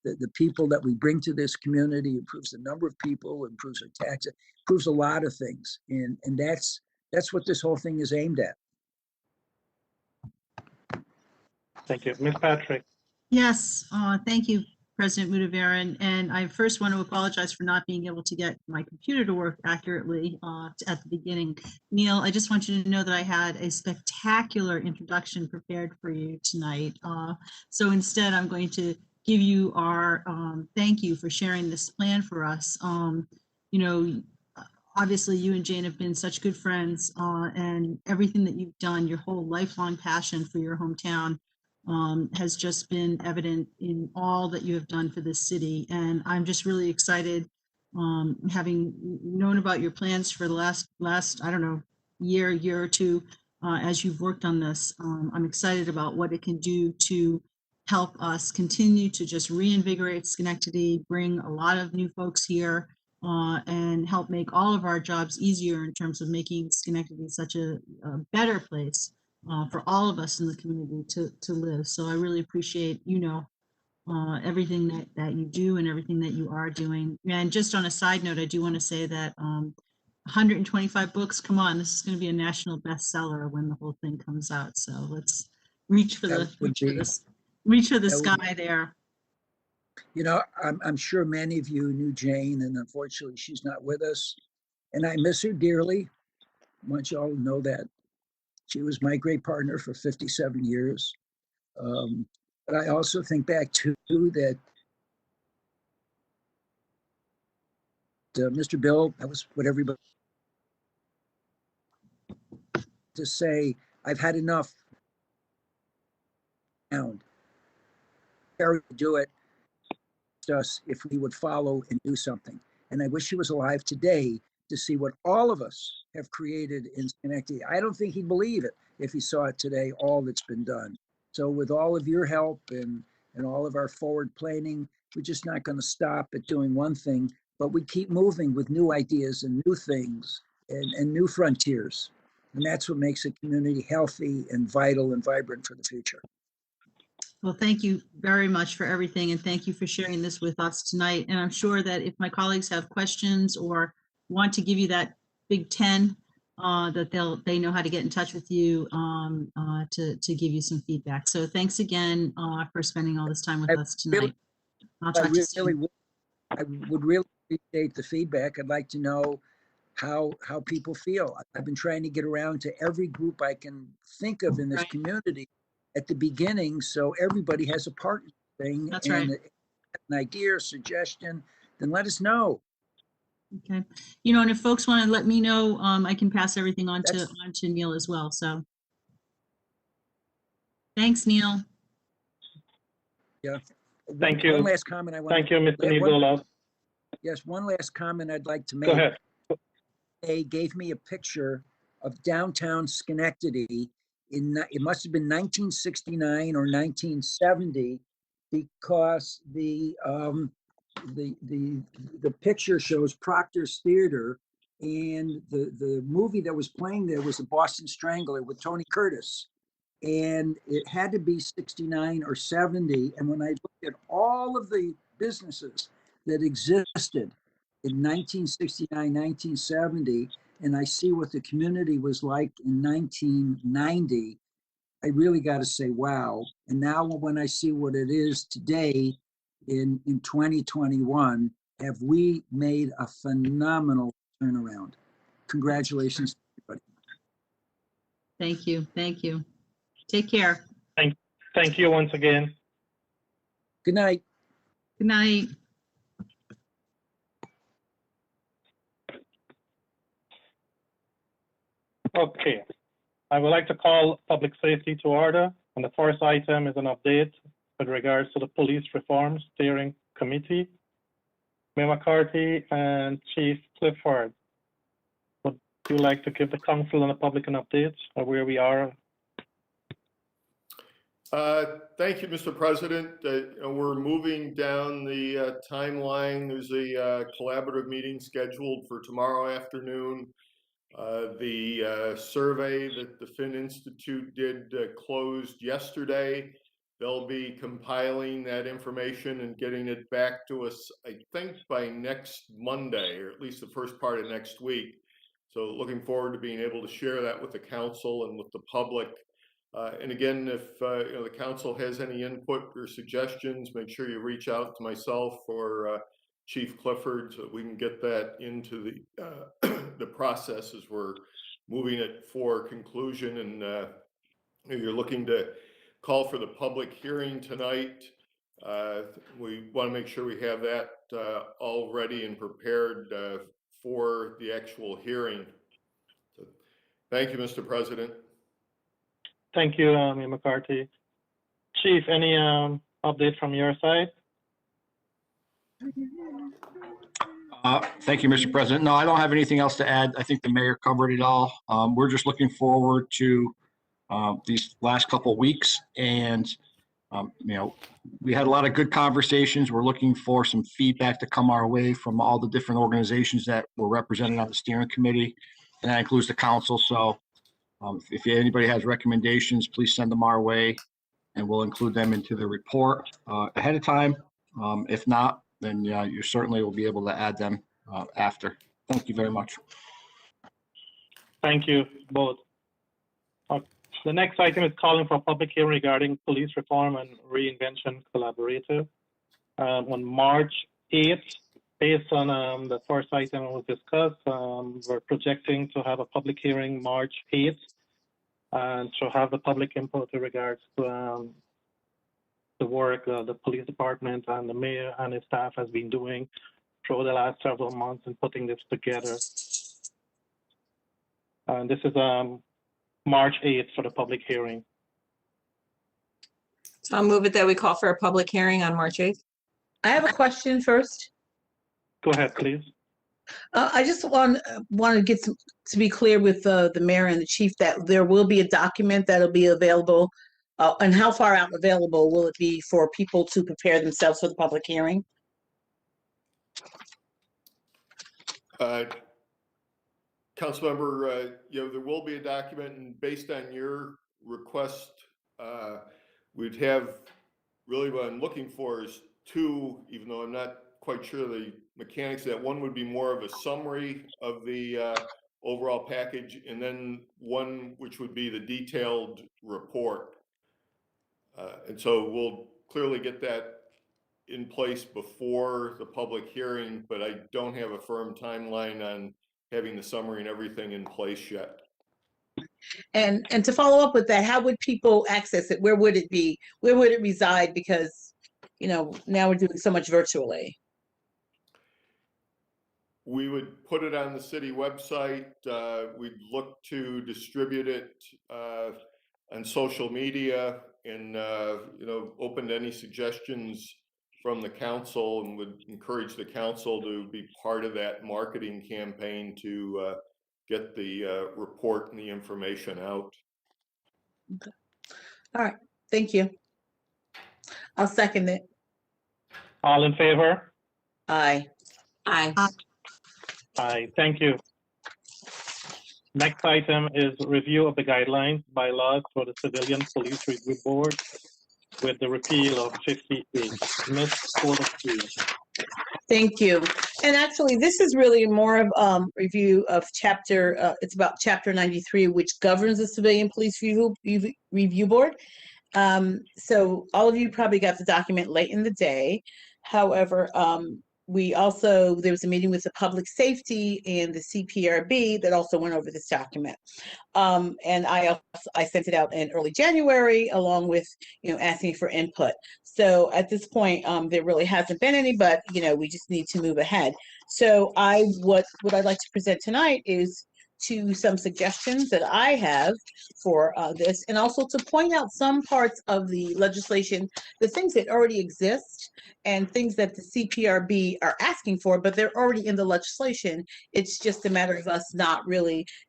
the people that we bring to this community, improves the number of people, improves our taxes, improves a lot of things. And that's what this whole thing is aimed at. Thank you. Ms. Patrick. Yes, thank you, President Mudaveran. And I first want to apologize for not being able to get my computer to work accurately at the beginning. Neil, I just want you to know that I had a spectacular introduction prepared for you tonight. So instead, I'm going to give you our thank you for sharing this plan for us. You know, obviously you and Jane have been such good friends, and everything that you've done, your whole lifelong passion for your hometown has just been evident in all that you have done for this city. And I'm just really excited, having known about your plans for the last, I don't know, year or two, as you've worked on this. I'm excited about what it can do to help us continue to just reinvigorate Schenectady, bring a lot of new folks here, and help make all of our jobs easier in terms of making Schenectady such a better place for all of us in the community to live. So I really appreciate, everything that you do and everything that you are doing. And just on a side note, I do want to say that 125 books, come on, this is going to be a national bestseller when the whole thing comes out. So let's reach for the sky there. You know, I'm sure many of you knew Jane, and unfortunately she's not with us. And I miss her dearly. I want you all to know that. She was my great partner for 57 years. But I also think back to that Mr. Bill, that was what everybody to say, I've had enough. And Harry would do it us if we would follow and do something. And I wish he was alive today to see what all of us have created in Schenectady. I don't think he'd believe it if he saw it today, all that's been done. So with all of your help and and all of our forward planning. We're just not going to stop at doing one thing, but we keep moving with new ideas and new things and new frontiers. And that's what makes a community healthy and vital and vibrant for the future. Well, thank you very much for everything, and thank you for sharing this with us tonight. And I'm sure that if my colleagues have questions or want to give you that Big 10, that they know how to get in touch with you to give you some feedback. So thanks again for spending all this time with us tonight. I'll talk to you soon. I would really appreciate the feedback. I'd like to know how people feel. I've been trying to get around to every group I can think of in this community at the beginning, so everybody has a part in the thing. That's right. An idea or suggestion, then let us know. Okay. You know, and if folks want to let me know, I can pass everything on to Neil as well. So thanks, Neil. Yeah. Thank you. One last comment I want. Thank you, Mr. Nicola. Yes, one last comment I'd like to make. Go ahead. They gave me a picture of downtown Schenectady it must have been 1969 or 1970, because the picture shows Proctor's Theater, and the movie that was playing there was The Boston Strangler with Tony Curtis, and it had to be 69 or 70. And when I looked at all of the businesses that existed in 1969, 1970, and I see what the community was like in 1990, I really got to say, wow. And now when I see what it is today in 2021, have we made a phenomenal turnaround. Congratulations to everybody. Thank you. Thank you. Take care. Thank you once again. Good night. Good night. Okay, I would like to call public safety to order, and the first item is an update with regards to the Police Reform Steering Committee. Mayor McCarthy and Chief Clifford, would you like to give the council and the public an update of where we are? Thank you, Mr. President. We're moving down the timeline. There's a collaborative meeting scheduled for tomorrow afternoon. The survey that the Finn Institute did closed yesterday. They'll be compiling that information and getting it back to us, I think, by next Monday, or at least the first part of next week. So looking forward to being able to share that with the council and with the public. And again, if the council has any input or suggestions, make sure you reach out to myself or Chief Clifford so that we can get that into the process as we're moving it for conclusion. And you're looking to call for the public hearing tonight. We want to make sure we have that all ready and prepared for the actual hearing. So, thank you, Mr. President. Thank you, Mayor McCarthy. Chief, any update from your side? Thank you, Mr. President. No, I don't have anything else to add. I think the mayor covered it all. We're just looking forward to these last couple of weeks, and we had a lot of good conversations. We're looking for some feedback to come our way from all the different organizations that were represented on the steering committee, and that includes the council. So if anybody has recommendations, please send them our way, and we'll include them into the report ahead of time. If not, then you certainly will be able to add them after. Thank you very much. Thank you both. The next item is calling for a public hearing regarding police reform and reinvention collaborative. On March 8th, based on the first item was discussed, we're projecting to have a public hearing March 8th and to have the public input in regards to the work the police department and the mayor and his staff has been doing through the last several months in putting this together. And this is March 8th for the public hearing. So I'll move it that we call for a public hearing on March 8th. I have a question first. Go ahead, please. I just want to get to be clear with the mayor and the chief that there will be a document that'll be available And how far out available will it be for people to prepare themselves for the public hearing? Councilmember, there will be a document, and based on your request, we'd have, really what I'm looking for is two, even though I'm not quite sure the mechanics of that. One would be more of a summary of the overall package, and then one which would be the detailed report. And so we'll clearly get that in place before the public hearing, but I don't have a firm timeline on having the summary and everything in place yet. And to follow up with that, how would people access it? Where would it be? Where would it reside? Because, now we're doing so much virtually. We would put it on the city website. We'd look to distribute it on social media, and open to any suggestions from the council, and would encourage the council to be part of that marketing campaign to get the report and the information out. Okay. All right. Thank you. I'll second it. All in favor? Aye. Aye. Aye, thank you. Next item is review of the guidelines, bylaws for the Civilian Police Review Board with the repeal of 50A. Ms. Porter-Hughes. Thank you. And actually, this is really more of review of chapter, it's about chapter 93, which governs the Civilian Police Review Board. So all of you probably got the document late in the day. However, there was a meeting with the public safety and the CPRB that also went over this document. And I sent it out in early January, along with, asking for input. So at this point, there really hasn't been any, but, we just need to move ahead. So what I'd like to present tonight is some suggestions that I have for this, and also to point out some parts of the legislation, the things that already exist and things that the CPRB are asking for, but they're already in the legislation. It's just a matter of us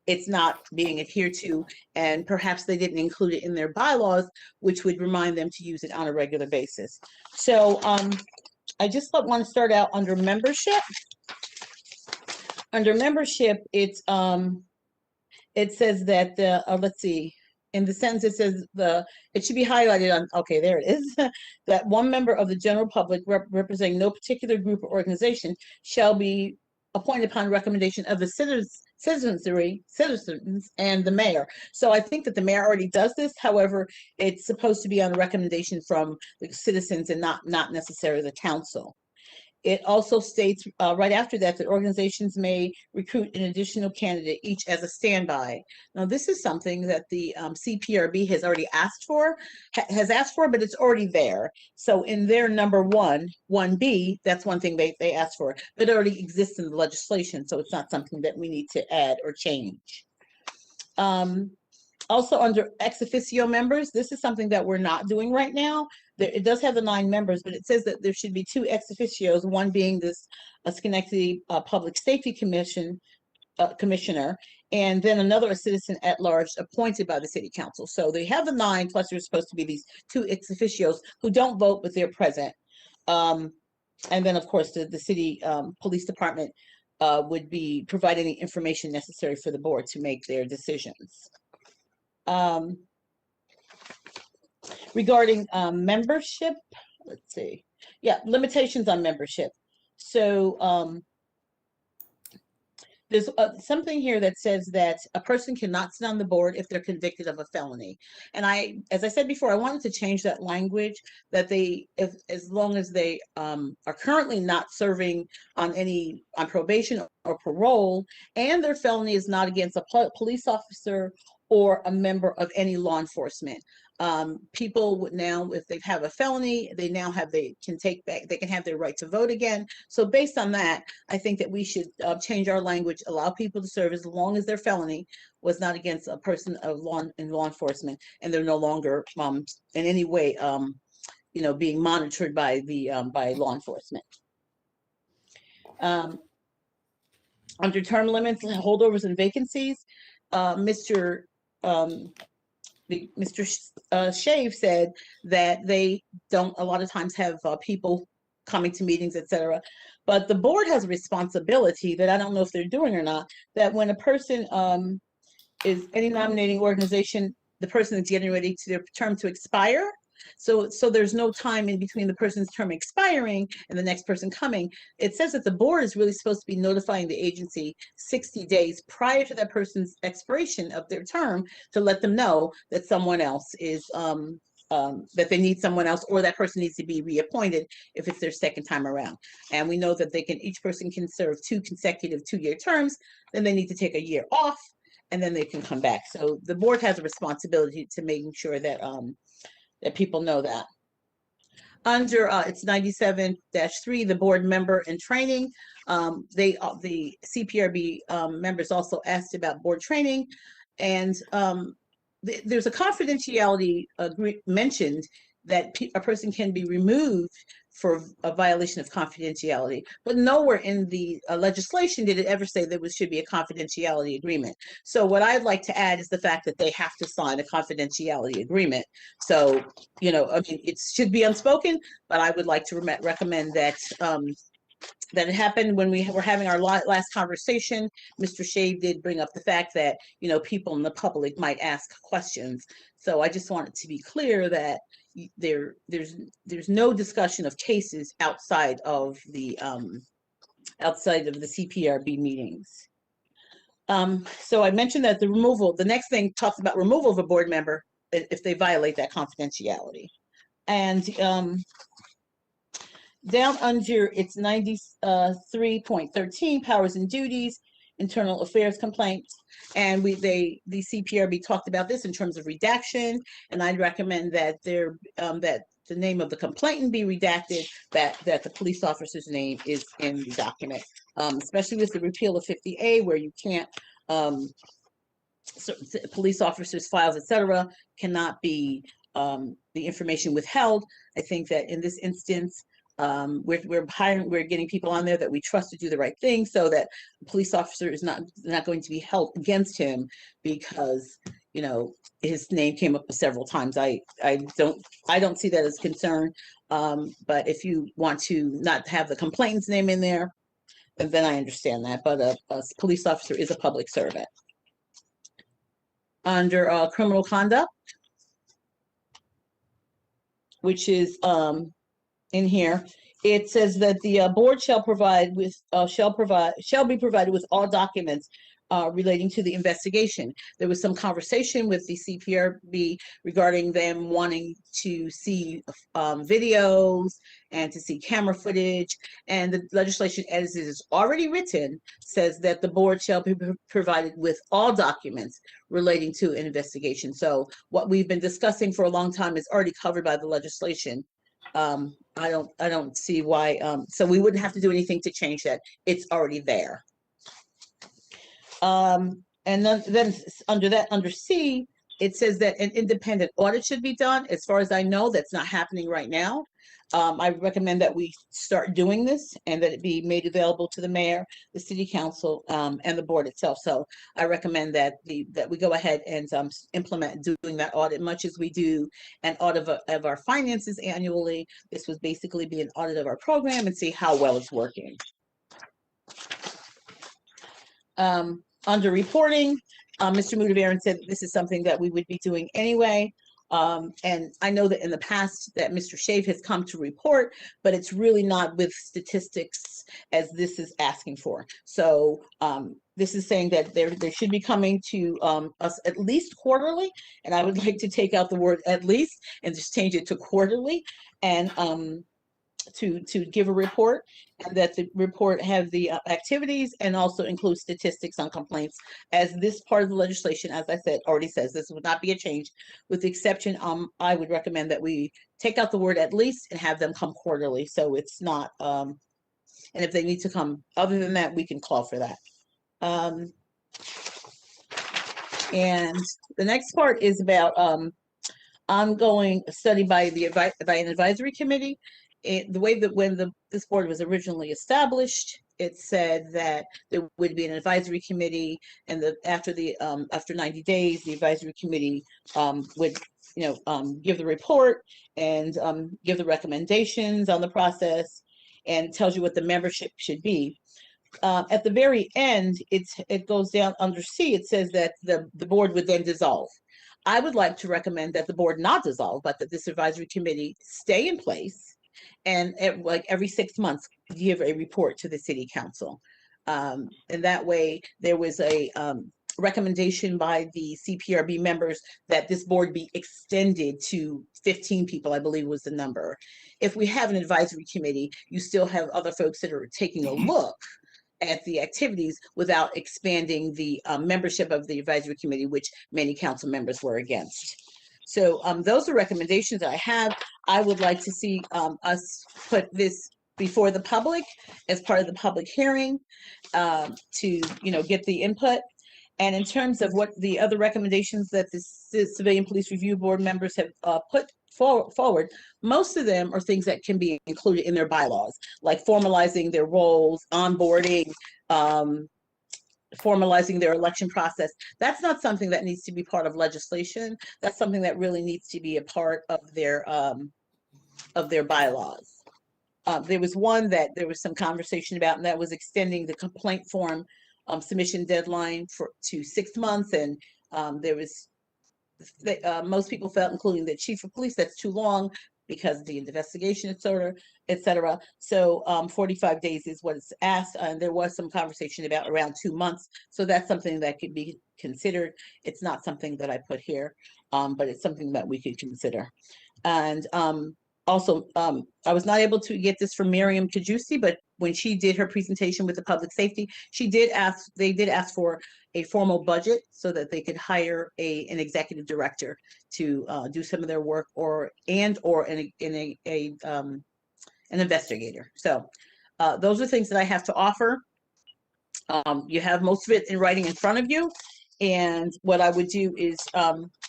it's not being adhered to, and perhaps they didn't include it in their bylaws, which would remind them to use it on a regular basis. So I just want to start out under membership. Under membership, it says that let's see. In the sentence, it says it should be highlighted on. Okay, there it is. That one member of the general public representing no particular group or organization shall be appointed upon recommendation of the citizens and the mayor. So I think that the mayor already does this. However, it's supposed to be on a recommendation from the citizens and not necessarily the council. It also states right after that organizations may recruit an additional candidate, each as a standby. Now, this is something that the CPRB has already asked for, but it's already there. So in their number 1B, that's one thing they asked for, but it already exists in the legislation. So it's not something that we need to add or change. Also under ex officio members, this is something that we're not doing right now. It does have the 9 members, but it says that there should be 2 ex officios, one being this Schenectady Public Safety Commissioner, and then another a citizen at large appointed by the city council. So they have the 9, plus there's supposed to be these 2 ex officios who don't vote, but they're present. And then, of course, the city police department would be providing the information necessary for the board to make their decisions. Regarding membership, let's see. Yeah, limitations on membership. So there's something here that says that a person cannot sit on the board if they're convicted of a felony. And as I said before, I wanted to change that language, that as long as they are currently not serving on probation or parole, and their felony is not against a police officer or a member of any law enforcement. People would now, if they have a felony, they can have their right to vote again. So based on that, I think that we should change our language, allow people to serve as long as their felony was not against a person of law enforcement, and they're no longer in any way, being monitored by by law enforcement. Under term limits, holdovers, and vacancies, Mr. Mr. Shave said that they don't a lot of times have people coming to meetings, etc. But the board has a responsibility that I don't know if they're doing or not, that when a person is any nominating organization, the person is getting ready to their term to expire. So there's no time in between the person's term expiring and the next person coming. It says that the board is really supposed to be notifying the agency 60 days prior to that person's expiration of their term to let them know that someone else is that they need someone else, or that person needs to be reappointed if it's their second time around. And we know that each person can serve 2 consecutive 2-year terms. Then they need to take a year off, and then they can come back. So the board has a responsibility to making sure that that people know that. Under it's 97-3, the board member and training. The CPRB members also asked about board training, and there's a confidentiality mentioned that a person can be removed for a violation of confidentiality, but nowhere in the legislation did it ever say there should be a confidentiality agreement. So what I'd like to add is the fact that they have to sign a confidentiality agreement. So, you know, I mean, it should be unspoken, but I would like to recommend that that it happened when we were having our last conversation. Mr. Shave did bring up the fact that, you know, people in the public might ask questions. So I just want it to be clear that there's no discussion of cases outside of the CPRB meetings. So I mentioned that the next thing talks about removal of a board member if they violate that confidentiality. And down under it's 93.13 powers and duties, internal affairs complaints, and the CPRB talked about this in terms of redaction, and I'd recommend that that the name of the complainant be redacted, that the police officer's name is in the document, especially with the repeal of 50A, where you can't so police officers' files, etc., cannot be the information withheld. I think that in this instance, we're getting people on there that we trust to do the right thing, so that a police officer is not going to be held against him because, you know, his name came up several times. I don't see that as a concern. But if you want to not have the complainant's name in there, then I understand that. But a police officer is a public servant. Under criminal conduct, which is in here, it says that the board shall be provided with all documents relating to the investigation. There was some conversation with the CPRB regarding them wanting to see videos and to see camera footage, and the legislation as it is already written says that the board shall be provided with all documents relating to an investigation. So what we've been discussing for a long time is already covered by the legislation. I don't see why, so we wouldn't have to do anything to change that. It's already there. And then under C, it says that an independent audit should be done. As far as I know, that's not happening right now. I recommend that we start doing this and that it be made available to the mayor, the city council, and the board itself. So I recommend that we go ahead and implement doing that audit, much as we do an audit of our finances annually. This would basically be an audit of our program and see how well it's working. Under reporting, Mr. Mudaveran said this is something that we would be doing anyway. And I know that in the past that Mr. Shave has come to report, but it's really not with statistics as this is asking for. So this is saying that they should be coming to us at least quarterly, and I would like to take out the word at least and just change it to quarterly, and to give a report, and that the report have the activities and also include statistics on complaints, as this part of the legislation, as I said, already says this would not be a change, with the exception, I would recommend that we take out the word at least and have them come quarterly, so it's not, and if they need to come other than that, we can call for that. And the next part is about ongoing study by an advisory committee. The way that when this board was originally established, it said that there would be an advisory committee, and after 90 days, the advisory committee would give the report and give the recommendations on the process, and tells you what the membership should be. At the very end, it goes down under C. It says that the board would then dissolve. I would like to recommend that the board not dissolve, but that this advisory committee stay in place, and like every 6 months give a report to the city council. And that way, there was a recommendation by the CPRB members that this board be extended to 15 people, I believe was the number. If we have an advisory committee, you still have other folks that are taking a look at the activities without expanding the membership of the advisory committee, which many council members were against. So those are recommendations that I have. I would like to see us put this before the public as part of the public hearing to get the input. And in terms of what the other recommendations that the Civilian Police Review Board members have put forward, most of them are things that can be included in their bylaws, like formalizing their roles, onboarding, formalizing their election process. That's not something that needs to be part of legislation. That's something that really needs to be a part of their bylaws. There was one that there was some conversation about, and that was extending the complaint form submission deadline to 6 months, and there was most people felt, including the chief of police, that's too long because of the investigation, et cetera. So 45 days is what it's asked, and there was some conversation about around 2 months. So that's something that could be considered. It's not something that I put here, but it's something that we could consider. And also, I was not able to get this from Miriam Kajussi, but when she did her presentation with the public safety, they did ask for a formal budget so that they could hire an executive director to do some of their work, or an investigator. So those are things that I have to offer. You have most of it in writing in front of you. And what I would do is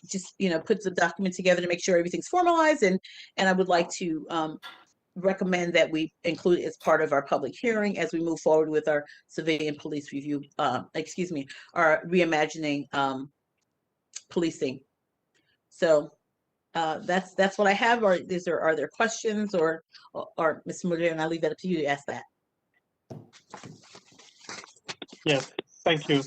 just put the document together to make sure everything's formalized, and I would like to recommend that we include it as part of our public hearing as we move forward with our civilian police review, our reimagining policing. So that's what I have. Or are there questions, or Mr. Mudir, and I'll leave that up to you to ask that. Yes, thank you.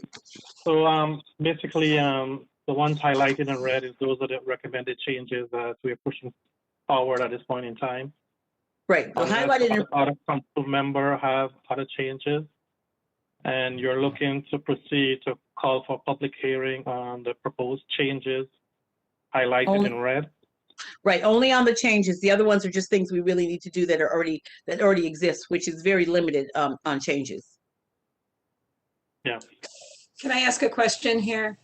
So basically, the ones highlighted in red is those are the recommended changes that we're pushing forward at this point in time. Right. Well, highlighted in other council member have other changes, and you're looking to proceed to call for public hearing on the proposed changes highlighted in red. Right, only on the changes. The other ones are just things we really need to do that already exist, which is very limited on changes. Yeah. Can I ask a question here?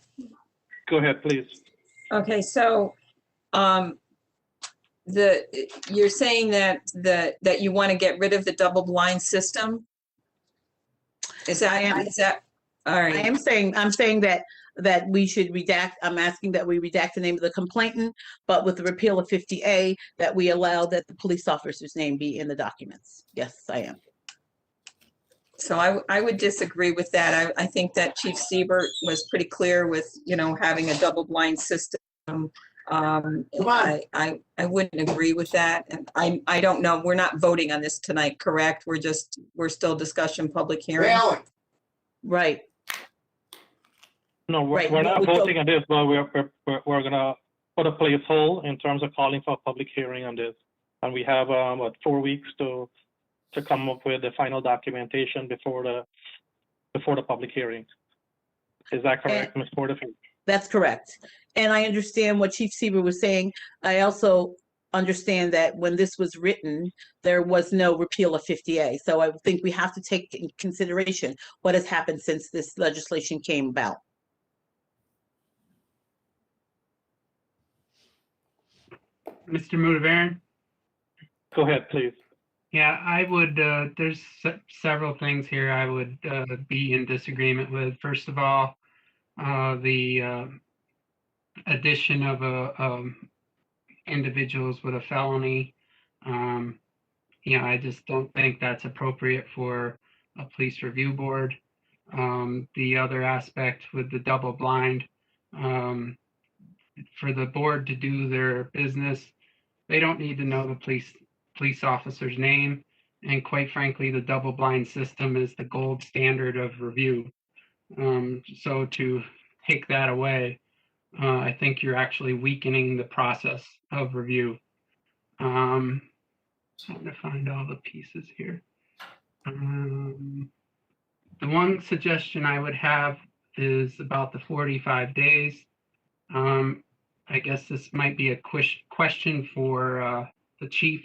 Go ahead, please. Okay, so you're saying that you want to get rid of the double blind system? Is that all right? I'm saying that we should redact. I'm asking that we redact the name of the complainant, but with the repeal of 50A, that we allow that the police officer's name be in the documents. Yes, I am. So I would disagree with that. I think that Chief Siebert was pretty clear with, having a double blind system. I wouldn't agree with that. And I don't know. We're not voting on this tonight, correct? We're still discussion public hearing. Right. No, we're not voting on this, but we're gonna put a placeholder in terms of calling for a public hearing on this. And we have 4 weeks to come up with the final documentation before the public hearing. Is that correct, Ms. Porterfield? That's correct. And I understand what Chief Siebert was saying. I also understand that when this was written, there was no repeal of 50A. So I think we have to take in consideration what has happened since this legislation came about. Mr. Mudavarren? Go ahead, please. Yeah, I would, there's several things here I would be in disagreement with. First of all, the addition of individuals with a felony. I just don't think that's appropriate for a police review board. The other aspect with the double blind, for the board to do their business, they don't need to know the police officer's name. And quite frankly, the double blind system is the gold standard of review. So to take that away, I think you're actually weakening the process of review. Trying to find all the pieces here. The one suggestion I would have is about the 45 days. I guess this might be a question for the chief.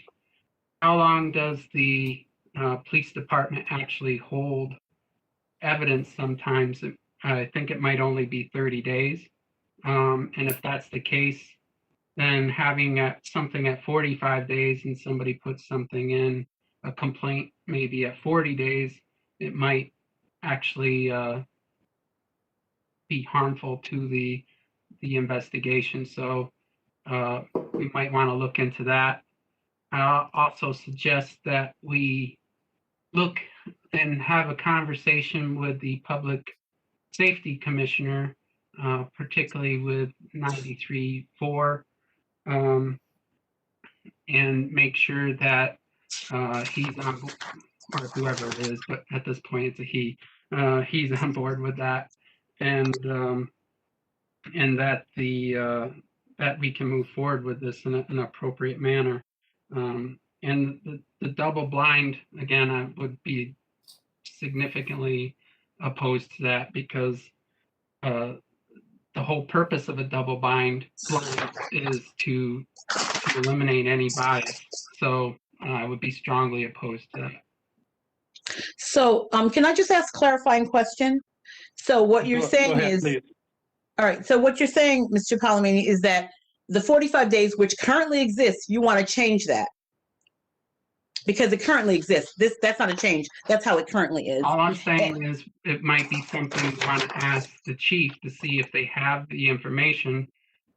How long does the police department actually hold evidence? Sometimes I think it might only be 30 days. And if that's the case, then having something at 45 days and somebody puts something in, a complaint maybe at 40 days, it might actually be harmful to the investigation. So we might want to look into that. I'll also suggest that we look and have a conversation with the public safety commissioner, particularly with 93-4, and make sure that he's on board, or whoever it is, but at this point it's a he. He's on board with that, and that that we can move forward with this in an appropriate manner. And the double blind, again, I would be significantly opposed to that, because the whole purpose of a double blind is to eliminate any bias. So I would be strongly opposed to that. So, can I just ask a clarifying question? So what you're saying ahead, is, please. all right, so what you're saying, Mr. Palomini, is that the 45 days which currently exists, you want to change that? Because it currently exists. That's not a change. That's how it currently is. All I'm saying is it might be something you want to ask the chief to see if they have the information.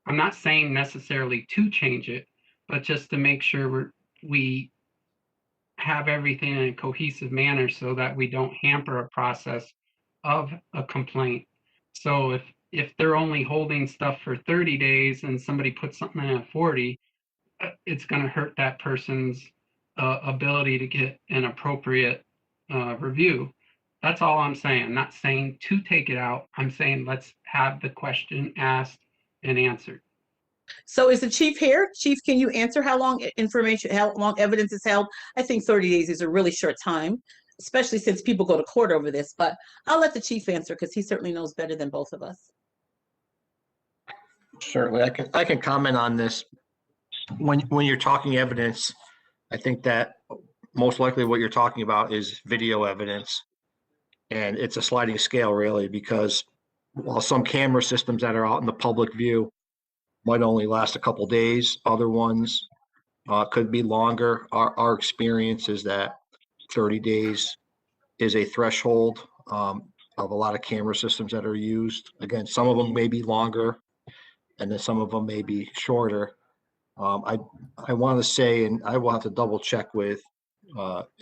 I'm not saying necessarily to change it, but just to make sure we have everything in a cohesive manner so that we don't hamper a process of a complaint. So if they're only holding stuff for 30 days and somebody puts something in at 40, it's going to hurt that person's ability to get an appropriate review. That's all I'm saying. I'm not saying to take it out. I'm saying let's have the question asked and answered. So is the chief here? Chief, can you answer how long evidence is held? I think 30 days is a really short time, especially since people go to court over this, but I'll let the chief answer because he certainly knows better than both of us. Certainly, I can comment on this. When you're talking evidence, I think that most likely what you're talking about is video evidence, and it's a sliding scale really, because while some camera systems that are out in the public view might only last a couple days, other ones could be longer. Our experience is that 30 days is a threshold of a lot of camera systems that are used. Again, some of them may be longer, and then some of them may be shorter. I want to say, and I will have to double check with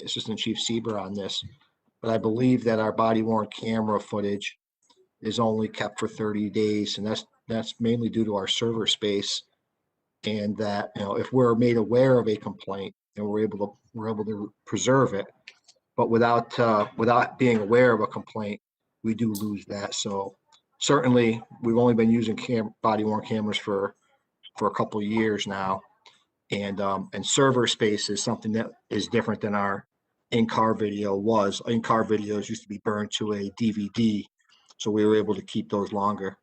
Assistant Chief Sieber on this, but I believe that our body-worn camera footage is only kept for 30 days, and that's mainly due to our server space, and that, you know, if we're made aware of a complaint, then we're able to preserve it, but without being aware of a complaint, we do lose that. So certainly, we've only been using body-worn cameras for a couple of years now, and server space is something that is different than our in-car video was. In-car videos used to be burned to a DVD, so we were able to keep those longer.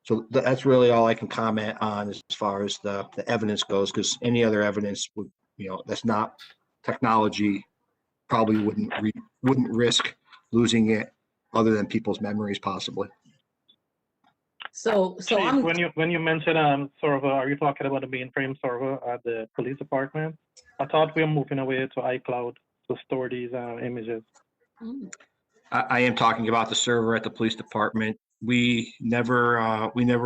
So that's really all I can comment on as far as the evidence goes, because any other evidence would, that's not technology, probably wouldn't risk losing it other than people's memories possibly. So Chief, I'm, when you mentioned server, are you talking about the mainframe server at the police department? I thought we were moving away to iCloud to store these images. I am talking about the server at the police department. We never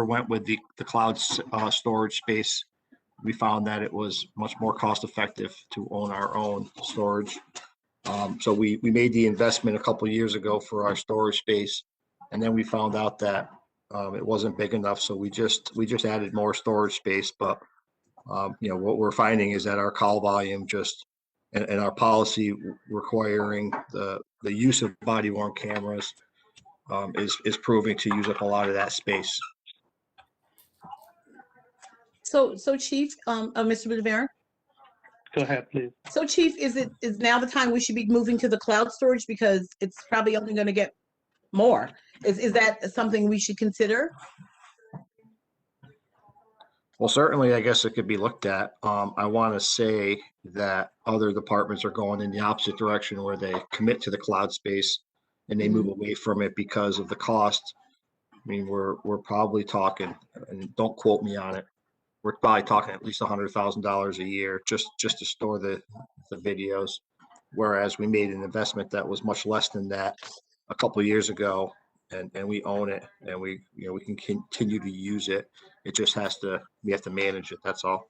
went with the cloud storage space. We found that it was much more cost effective to own our own storage. So we made the investment a couple of years ago for our storage space, and then we found out that it wasn't big enough, so we just added more storage space. But what we're finding is that our call volume and our policy requiring the use of body worn cameras is proving to use up a lot of that space. So Chief, Mr. Redirection? Go ahead, please. So Chief, is now the time we should be moving to the cloud storage because it's probably only going to get more? Is that something we should consider? Well, certainly, I guess it could be looked at. I want to say that other departments are going in the opposite direction where they commit to the cloud space and they move away from it because of the cost. I mean, we're probably talking, and don't quote me on it, we're probably talking at least $100,000 a year just to store the videos. Whereas we made an investment that was much less than that a couple of years ago, and we own it, and we can continue to use it. It just we have to manage it. That's all.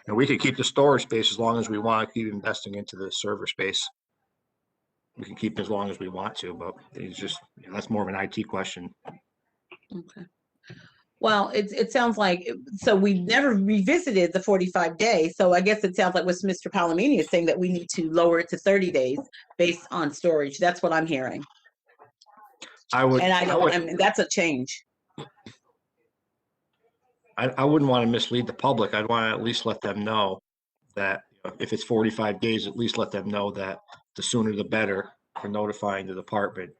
And we can keep the storage space as long as we want to keep investing into the server space. We can keep it as long as we want to, but it's just, that's more of an IT question. Okay. Well, it sounds like, so we've never revisited the 45 days. So I guess it sounds like what Mr. Palomini is saying, that we need to lower it to 30 days based on storage. That's what I'm hearing. And that's a change. I wouldn't want to mislead the public. I'd want to at least let them know that if it's 45 days, at least let them know that the sooner the better for notifying the department.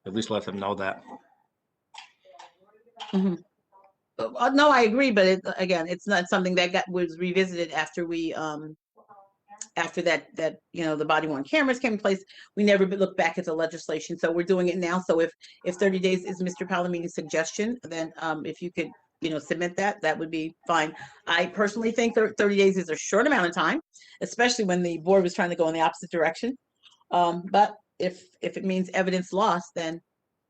At least let them know that. Mm-hmm. No, I agree, but again, it's not something that was revisited after we after that the body worn cameras came in place. We never looked back at the legislation, so we're doing it now. So if 30 days is Mr. Palomini's suggestion, then if you could submit that would be fine. I personally think 30 days is a short amount of time, especially when the board was trying to go in the opposite direction. But if it means evidence lost, then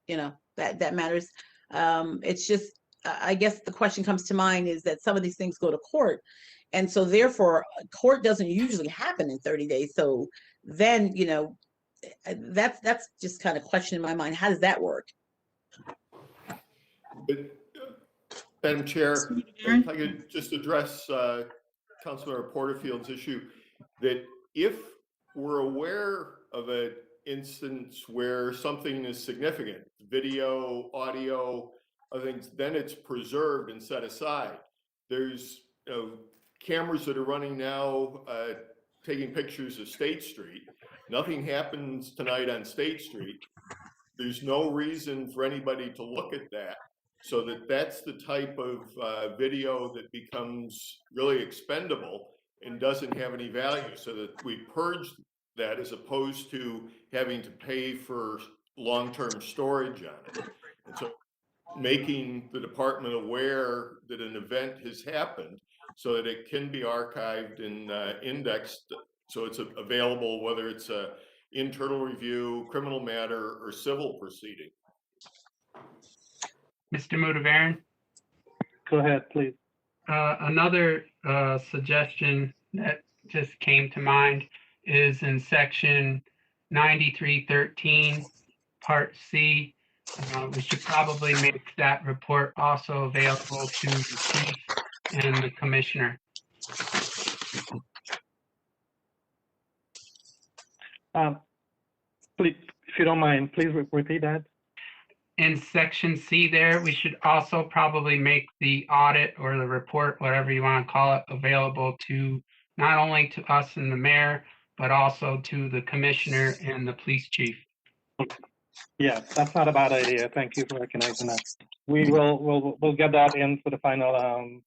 that matters. It's just, I guess the question comes to mind is that some of these things go to court. And so therefore, court doesn't usually happen in 30 days. So then, that's just kind of question in my mind. How does that work? Madam Chair, if I could just address Councilmember Porterfield's issue, that if we're aware of an instance where something is significant, video, audio, other things, then it's preserved and set aside. There's cameras that are running now taking pictures of State Street. Nothing happens tonight on State Street. There's no reason for anybody to look at that. So that's the type of video that becomes really expendable and doesn't have any value, so that we purge that as opposed to having to pay for long-term storage on it. And so making the department aware that an event has happened so that it can be archived and indexed so it's available, whether it's a internal review, criminal matter, or civil proceeding. Mr. Motivaran? Go ahead, please. Another suggestion that just came to mind is in section 9313, part C. We should probably make that report also available to the chief and the commissioner. Please, if you don't mind, please repeat that. In section C there, we should also probably make the audit or the report, whatever you want to call it, available to not only to us and the mayor, but also to the commissioner and the police chief. Yeah, that's not a bad idea. Thank you for recognizing that. We'll get that into the final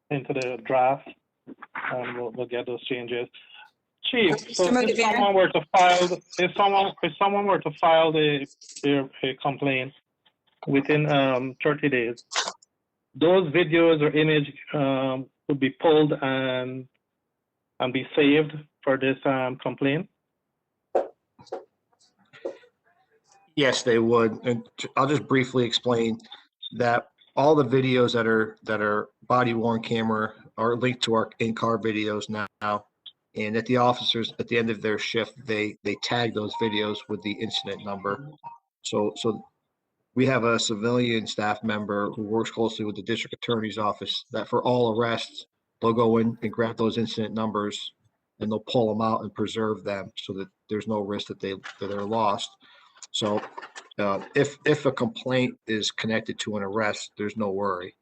into the draft, and we'll get those changes. Chief, so if someone were to file a complaint within 30 days, those videos or image would be pulled and be saved for this complaint? Yes, they would. And I'll just briefly explain that all the videos that are body worn camera are linked to our in-car videos now. and that the officers at the end of their shift, they tag those videos with the incident number. So we have a civilian staff member who works closely with the district attorney's office that for all arrests, they'll go in and grab those incident numbers and they'll pull them out and preserve them so that there's no risk that they're lost. So if a complaint is connected to an arrest, there's no worry.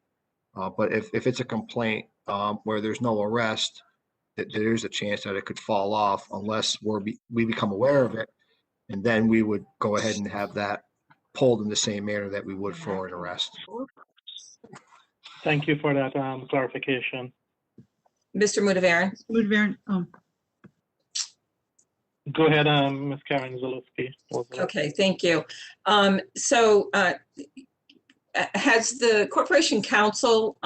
But if it's a complaint where there's no arrest, there's a chance that it could fall off unless we become aware of it. And then we would go ahead and have that pulled in the same manner that we would for an arrest. Thank you for that clarification. Mr. Mudavaren? Mudavaren, Go ahead, Ms. Karen Zalewski. Okay, thank you. Has the Corporation Counsel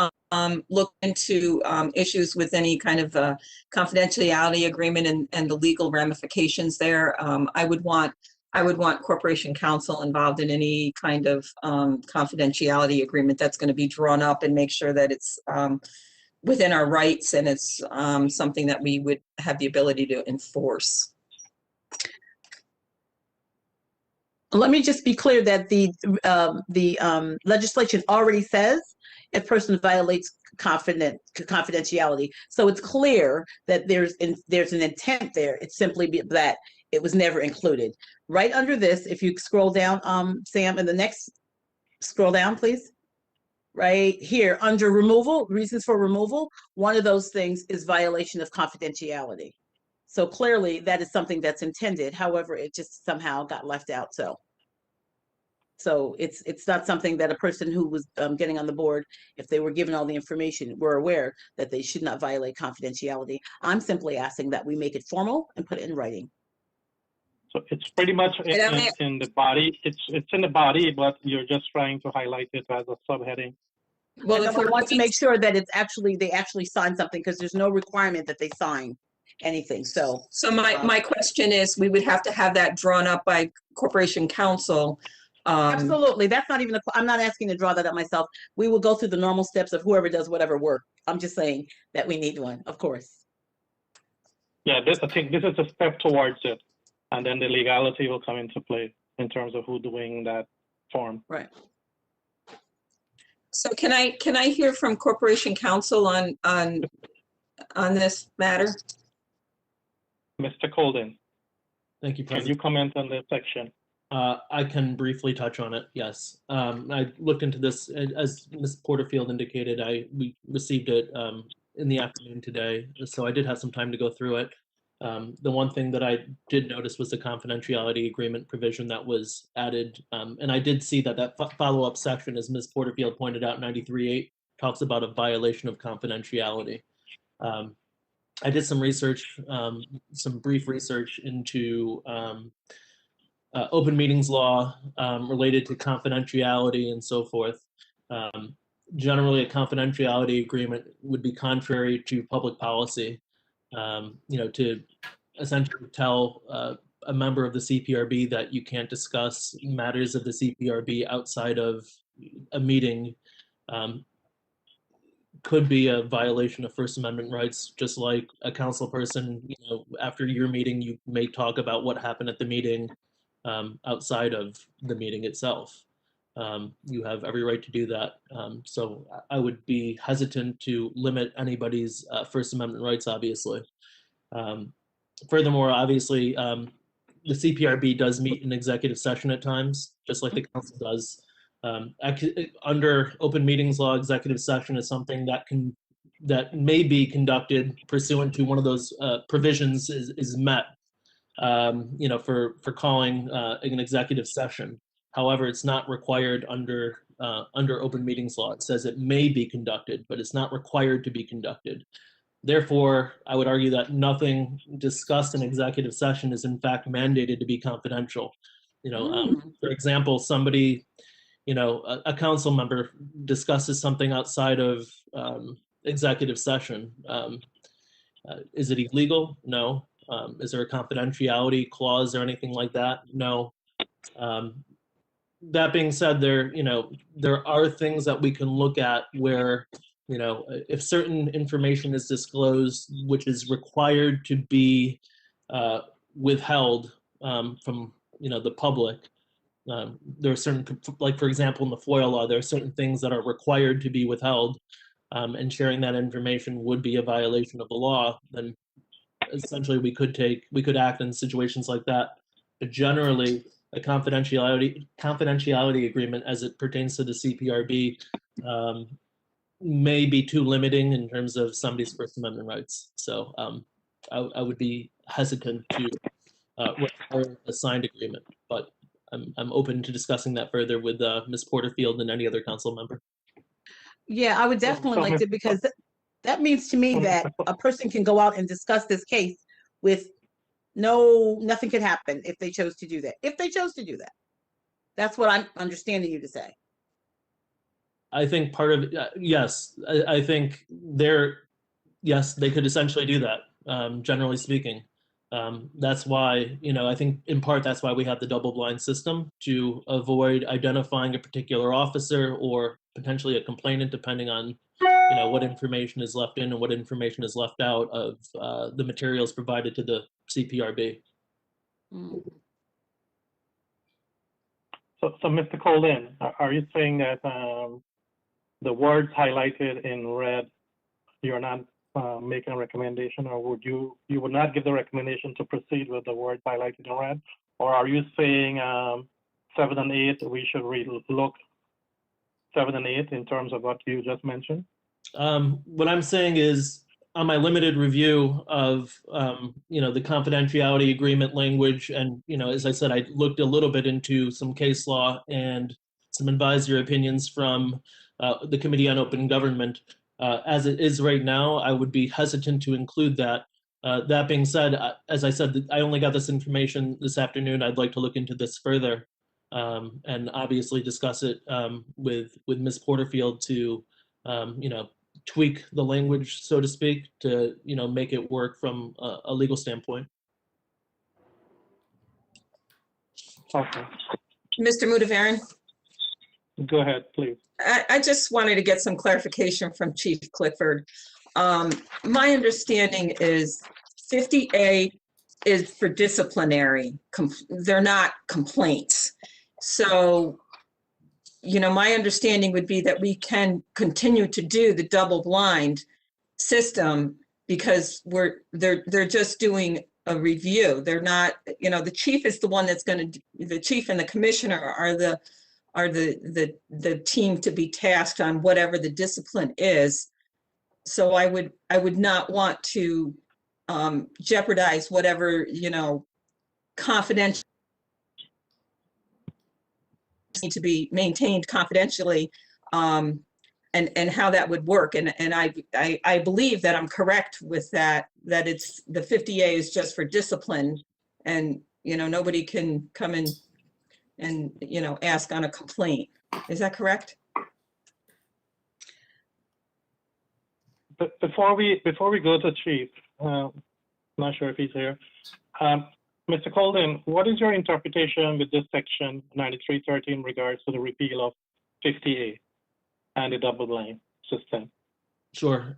looked into issues with any kind of confidentiality agreement and the legal ramifications there? I would want Corporation Counsel involved in any kind of confidentiality agreement that's going to be drawn up, and make sure that it's within our rights and it's something that we would have the ability to enforce. Let me just be clear that the legislation already says a person violates confidentiality. So it's clear that there's an intent there. It's simply that it was never included. Right under this, if you scroll down, Sam, and the next, scroll down, please. Right here, under removal, reasons for removal, one of those things is violation of confidentiality. So clearly that is something that's intended. However, it just somehow got left out. So it's not something that a person who was getting on the board, if they were given all the information, were aware that they should not violate confidentiality. I'm simply asking that we make it formal and put it in writing. So it's pretty much in the body. It's in the body, but you're just trying to highlight it as a subheading. Well, if we want to make sure that it's they actually sign something, because there's no requirement that they sign anything. So my question is, we would have to have that drawn up by Corporation Counsel. Absolutely. That's not even, I'm not asking to draw that up myself. We will go through the normal steps of whoever does whatever work. I'm just saying that we need one, of course. Yeah, I think this is a step towards it. And then the legality will come into play in terms of who doing that form. Right. So can I hear from Corporation Counsel on this matter? Mr. Colden. Thank you, President. Can you comment on this section? I can briefly touch on it, yes. I looked into this, as Ms. Porterfield indicated, we received it in the afternoon today, so I did have some time to go through it. The one thing that I did notice was the confidentiality agreement provision that was added, and I did see that follow-up section, as Ms. Porterfield pointed out, 93.8, talks about a violation of confidentiality. I did some research, some brief research into open meetings law related to confidentiality and so forth. Generally, a confidentiality agreement would be contrary to public policy. To essentially tell a member of the CPRB that you can't discuss matters of the CPRB outside of a meeting could be a violation of First Amendment rights, just like a council person, after your meeting, you may talk about what happened at the meeting outside of the meeting itself. You have every right to do that. So I would be hesitant to limit anybody's First Amendment rights, obviously. Furthermore, obviously, the CPRB does meet in executive session at times, just like the council does. Under open meetings law, executive session is something that may be conducted pursuant to one of those provisions is met. For calling an executive session. However, it's not required under open meetings law. It says it may be conducted, but it's not required to be conducted. Therefore, I would argue that nothing discussed in executive session is in fact mandated to be confidential. For example, somebody, a council member discusses something outside of executive session. Is it illegal? No. Is there a confidentiality clause or anything like that? No. That being said, there are things that we can look at where if certain information is disclosed, which is required to be withheld from, the public, there are certain, like for example, in the FOIA law, there are certain things that are required to be withheld, and sharing that information would be a violation of the law. Then essentially we could act in situations like that. But generally, a confidentiality agreement as it pertains to the CPRB may be too limiting in terms of somebody's First Amendment rights. So I would be hesitant to require a signed agreement, but I'm open to discussing that further with Ms. Porterfield and any other council member. Yeah, I would definitely like to, because that means to me that a person can go out and discuss this case with nothing could happen if they chose to do that. If they chose to do that. That's what I'm understanding you to say. I think part of yes, I think yes, they could essentially do that, generally speaking. That's why, I think in part that's why we have the double blind system, to avoid identifying a particular officer or potentially a complainant, depending on what information is left in and what information is left out of the materials provided to the CPRB. So Mr. Colden, are you saying that the words highlighted in red, you're not making a recommendation, or would you would not give the recommendation to proceed with the words highlighted in red? Or are you saying 7 and 8, we should look 7 and 8 in terms of what you just mentioned? What I'm saying is, on my limited review of the confidentiality agreement language, and as I said, I looked a little bit into some case law and some advisory opinions from the Committee on Open Government. As it is right now, I would be hesitant to include that. That being said, as I said, I only got this information this afternoon. I'd like to look into this further, and obviously discuss it with Ms. Porterfield to tweak the language, so to speak, to make it work from a legal standpoint. Okay. Mr. Mudavaren? Go ahead, please. I just wanted to get some clarification from Chief Clifford. My understanding is 50A is for disciplinary. They're not complaints. So, my understanding would be that we can continue to do the double blind system because they're just doing a review. They're not, the chief is the one that's going to, the chief and the commissioner are the team to be tasked on whatever the discipline is. So I would not want to jeopardize whatever, confidential need to be maintained confidentially, and how that would work. And I believe that I'm correct with that it's the 50A is just for discipline, and nobody can come in and ask on a complaint. Is that correct? But before we go to Chief, not sure if he's here. Mr. Colden, what is your interpretation with this section 9330 in regards to the repeal of 50A and the double blind system? Sure.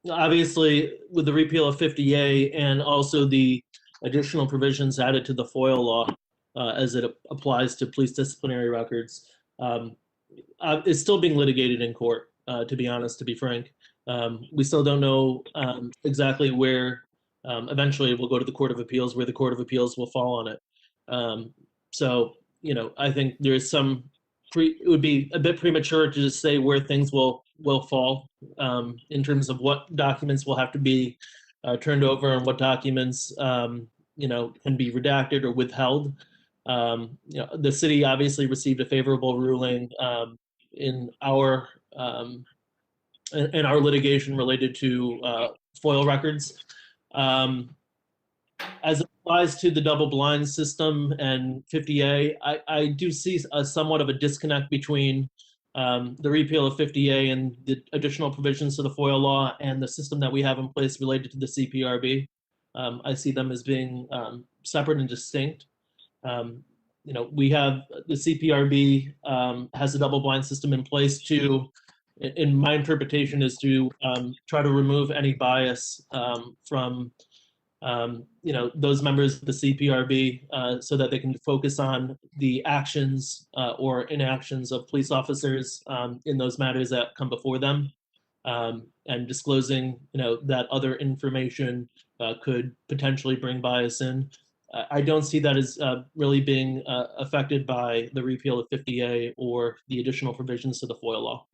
Obviously, with the repeal of 50A and also the additional provisions added to the FOIA law as it applies to police disciplinary records, it's still being litigated in court, to be honest, to be frank. We still don't know exactly where eventually we'll go to the Court of Appeals, where the Court of Appeals will fall on it. So, I think there's it would be a bit premature to just say where things will fall in terms of what documents will have to be turned over and what documents, can be redacted or withheld. The city obviously received a favorable ruling in our litigation related to FOIL records. As it applies to the double blind system and 50A, I do see somewhat of a disconnect between the repeal of 50A and the additional provisions to the FOIL law and the system that we have in place related to the CPRB. I see them as being separate and distinct. We have the CPRB has a double blind system in place to in my interpretation, is to try to remove any bias from those members of the CPRB so that they can focus on the actions or inactions of police officers in those matters that come before them, and disclosing that other information could potentially bring bias in. I don't see that as really being affected by the repeal of 50A or the additional provisions to the FOIL law.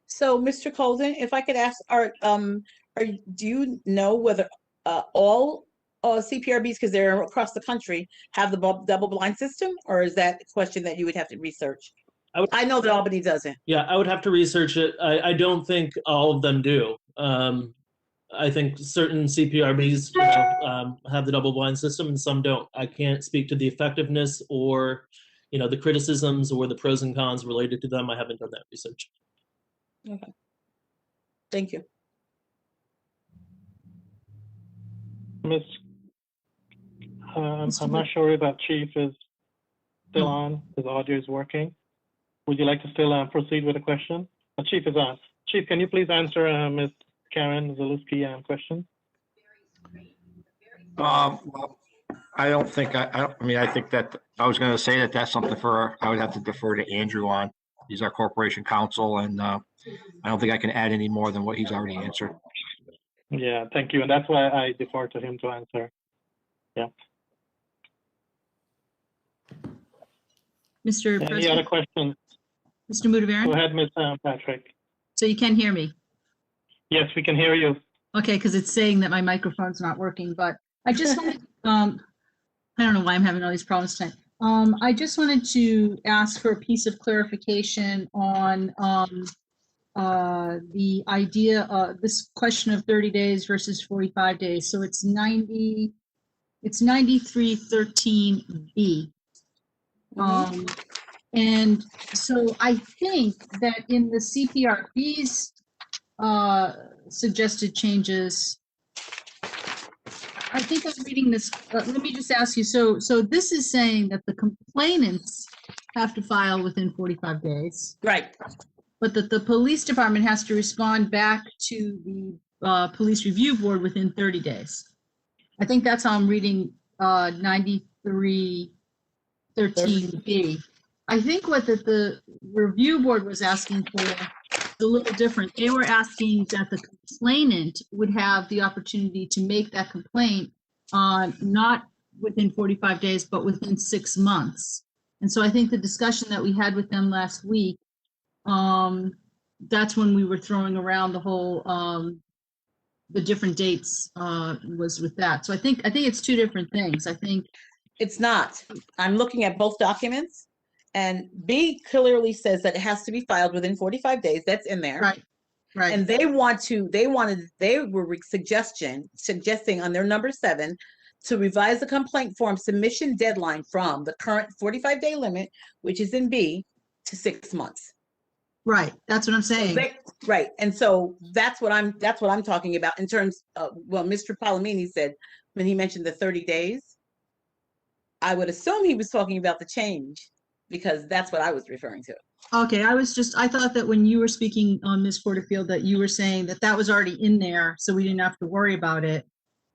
So, Mr. Colden, if I could ask, do you know whether all CPRBs, because they're across the country, have the double blind system, or is that a question that you would have to research? I know that Albany doesn't. Yeah, I would have to research it. I don't think all of them do. I think certain CPRBs have the double blind system and some don't. I can't speak to the effectiveness or the criticisms or the pros and cons related to them. I haven't done that research. Okay. Thank you. Miss, I'm not sure if that chief is still on. His audio is working. Would you like to still proceed with the question? The chief is on. Chief, can you please answer Ms. Karen Zalewski question? Well, I don't think I think that I was going to say that that's something I would have to defer to Andrew on. He's our corporation counsel, and I don't think I can add any more than what he's already answered. Yeah, thank you. And that's why I defer to him to answer. Yeah. Mr. Any President, other questions? Mr. Mudavarren? Go ahead, Ms. Patrick. So you can hear me? Yes, we can hear you. Okay, because it's saying that my microphone's not working, but I just wanted, I don't know why I'm having all these problems tonight. I just wanted to ask for a piece of clarification on the idea of this question of 30 days versus 45 days. So it's 9313B. And so I think that in the CPRB's suggested changes, I think I'm reading this. Let me just ask you. So this is saying that the complainants have to file within 45 days. Right. But that the police department has to respond back to the police review board within 30 days. I think that's how I'm reading 9313B. I think what the review board was asking for is a little different. They were asking that the complainant would have the opportunity to make that complaint not within 45 days, but within 6 months. And so I think the discussion that we had with them last week, that's when we were throwing around the whole, the different dates was with that. So I think it's two different things. I think it's not. I'm looking at both documents, and B clearly says that it has to be filed within 45 days. That's in there. Right. Right. And they were suggesting on their number 7 to revise the complaint form submission deadline from the current 45-day limit, which is in B, to 6 months. Right. That's what I'm saying. Right. And so that's what I'm talking about in terms of, well, Mr. Palomini said when he mentioned the 30 days, I would assume he was talking about the change, because that's what I was referring to. Okay, I thought that when you were speaking on Ms. Porterfield, that you were saying that that was already in there, so we didn't have to worry about it.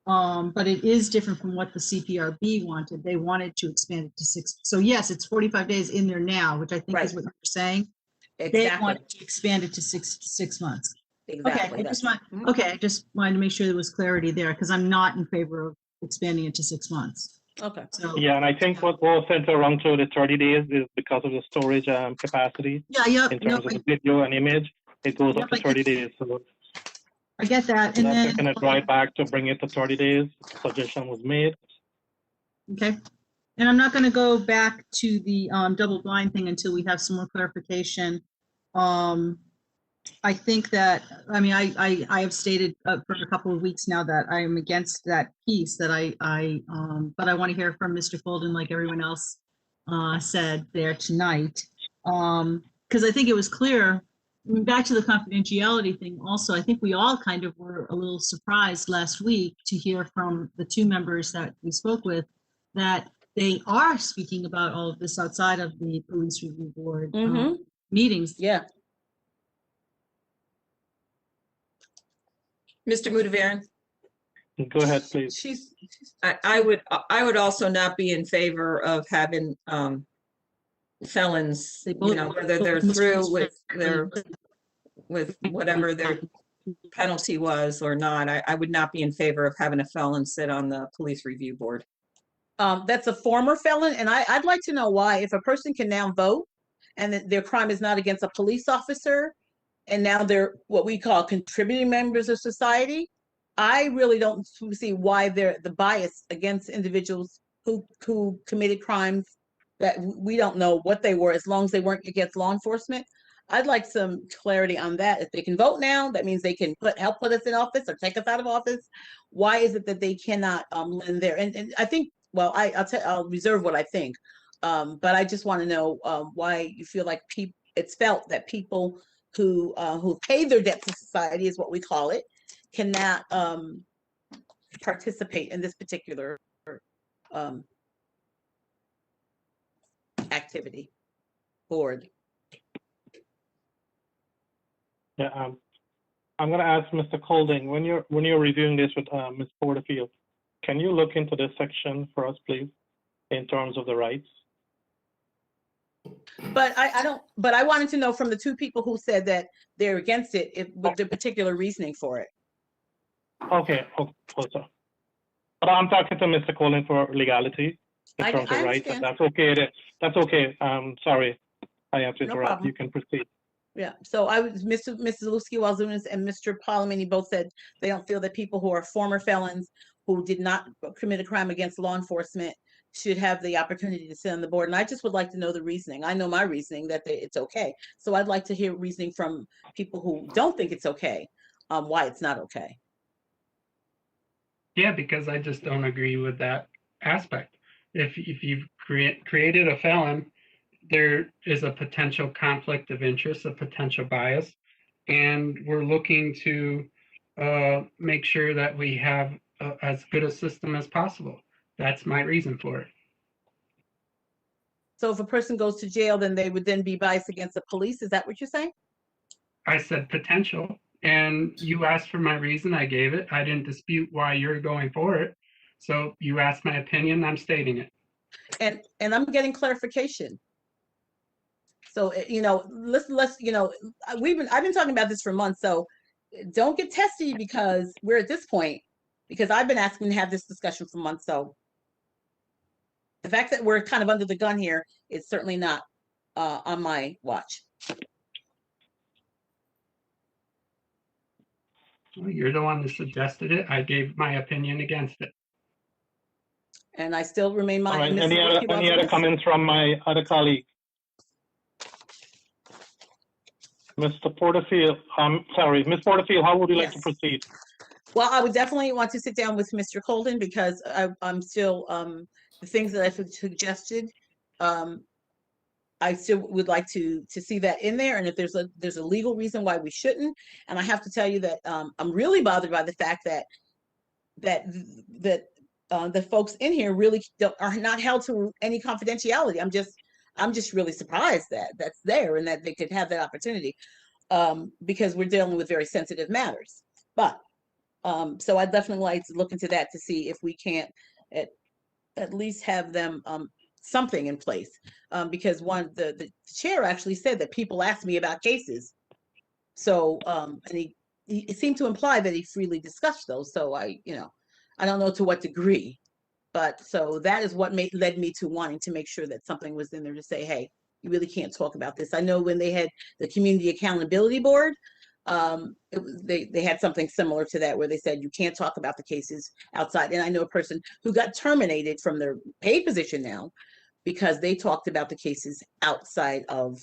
But it is different from what the CPRB wanted. They wanted to expand it to 6. So yes, it's 45 days in there now, which I think is what you're saying. Exactly. They wanted to expand it to 6 months. Exactly. Okay, I just wanted to make sure there was clarity there, because I'm not in favor of expanding it to 6 months. Okay. So, Yeah, and I think what will center around to the 30 days is because of the storage capacity. yeah, yep. In terms of the video and image, it goes up to 30 days. So I get that. and And then then, going to drive back to bring it to 30 days. Suggestion was made. okay. And I'm not going to go back to the double blind thing until we have some more clarification. I think that, I mean, I have stated for a couple of weeks now that I am against that piece, that but I want to hear from Mr. Folden, like everyone else said there tonight. Because I think it was clear, I mean, back to the confidentiality thing also, I think we all kind of were a little surprised last week to hear from the 2 members that we spoke with that they are speaking about all of this outside of the police review board Mhm. meetings. Yeah. Mr. Mudavaren? Go ahead, please. I would also not be in favor of having felons, They you both- know, whether they're both through Mr. with whatever their penalty was or not. I would not be in favor of having a felon sit on the police review board. That's a former felon, and I'd like to know why. If a person can now vote and that their crime is not against a police officer, and now they're what we call contributing members of society, I really don't see why they're the bias against individuals who committed crimes that we don't know what they were, as long as they weren't against law enforcement. I'd like some clarity on that. If they can vote now, that means they can help put us in office or take us out of office. Why is it that they cannot lend there? And I think, well, I'll reserve what I think, but I just want to know why you feel like it's felt that people who pay their debt to society, is what we call it, cannot participate in this particular activity board. Yeah, I'm going to ask Mr. Colding, when you're reviewing this with Ms. Porterfield, can you look into this section for us, please, in terms of the rights? But I don't. But I wanted to know from the two people who said that they're against it, what the particular reasoning for it. Okay, also. But I'm talking to Mr. Colding for legality in terms of rights. If that's okay. That's okay. Sorry, I have to interrupt. problem. You can proceed. Yeah, so Mrs. Zaluski Walzunas and Mr. Palomini both said they don't feel that people who are former felons who did not commit a crime against law enforcement should have the opportunity to sit on the board. And I just would like to know the reasoning. I know my reasoning that it's okay. So I'd like to hear reasoning from people who don't think it's okay, why it's not okay. Yeah, because I just don't agree with that aspect. If you've created a felon, there is a potential conflict of interest, a potential bias, and we're looking to make sure that we have as good a system as possible. That's my reason for it. So if a person goes to jail, then they would then be biased against the police. Is that what you're saying? I said potential, and you asked for my reason. I gave it. I didn't dispute why you're going for it. So you asked my opinion. I'm stating it. And I'm getting clarification. So, you know, let's, you know, I've been talking about this for months. So don't get testy because we're at this point, because I've been asking to have this discussion for months. So the fact that we're kind of under the gun here is certainly not on my watch. Well, you're the one that suggested it. I gave my opinion against it. And I still remain my. All right, any other comments from my other colleague? Mr. Porterfield, sorry, Ms. Porterfield, how would you like to proceed? Well, I would definitely want to sit down with Mr. Colden because I'm still, the things that I suggested, I still would like to see that in there. And if there's a legal reason why we shouldn't. And I have to tell you that I'm really bothered by the fact that the folks in here really are not held to any confidentiality. I'm just really surprised that that's there and that they could have that opportunity because we're dealing with very sensitive matters. But so I'd definitely like to look into that to see if we can't at least have them something in place because the chair actually said that people asked me about cases. So and he seemed to imply that he freely discussed those. So I don't know to what degree. But so that is what led me to wanting to make sure that something was in there to say, hey, you really can't talk about this. I know when they had the Community Accountability Board, they had something similar to that where they said you can't talk about the cases outside. And I know a person who got terminated from their paid position now because they talked about the cases outside of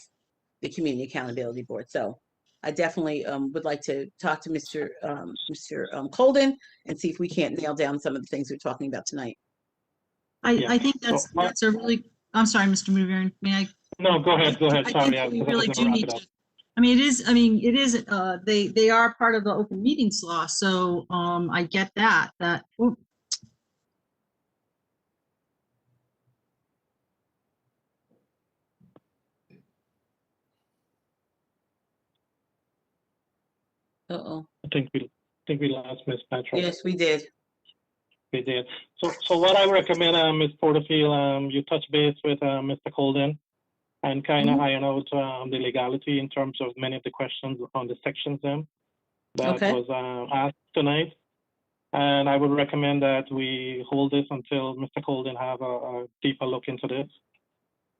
the Community Accountability Board. So I definitely would like to talk to Mr. Colden and see if we can't nail down some of the things we're talking about tonight. I think that's a really, I'm sorry, Mr. Mudavaren, may I? No, go ahead. Sorry. I think we really do need to, it is, they are part of the open meetings law. So I get that, Uh-oh. I think we lost Ms. Patrick. Yes, we did. We did. So what I recommend, Ms. Porterfield, you touch base with Mr. Colden and kind of iron out the legality in terms of many of the questions on the sections that Okay. was asked tonight. And I would recommend that we hold this until Mr. Colden have a deeper look into this.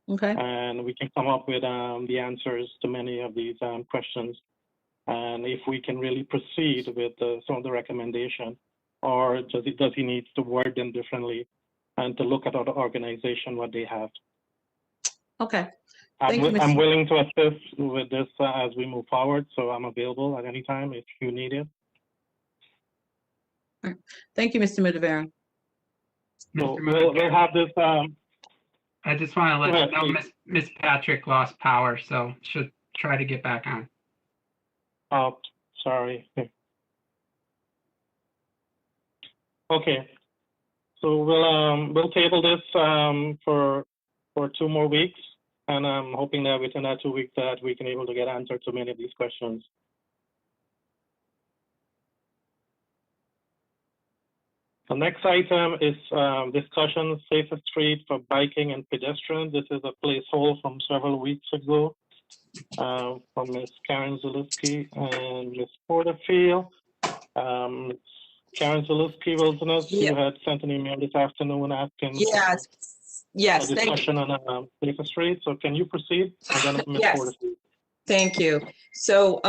Okay. And we can come up with the answers to many of these questions. And if we can really proceed with some of the recommendation, or does he need to word them differently and to look at other organization, what they have. Okay. Thank you, I'm Mr. willing to assist with this as we move forward, so I'm available at any time if you need it. Thank you, Mr. Mudavera. So Mr. we'll have this. I just want to let Go you ahead, know please. Miss Patrick lost power, so should try to get back on. Oh, sorry. Okay. So we'll table this for 2 more weeks, and I'm hoping that within that 2 weeks that we can able to get answers to many of these questions. The next item is discussion safer street for biking and pedestrians. This is a placeholder from several weeks ago from Ms. Karen Zalewski and Ms. Porterfield. Karen Zalewski Wilderness, you had sent an email this afternoon asking Yes, for yes, a thank you. discussion on safer street. So can you proceed? And then Ms. Yes. Porterfield. Thank you. So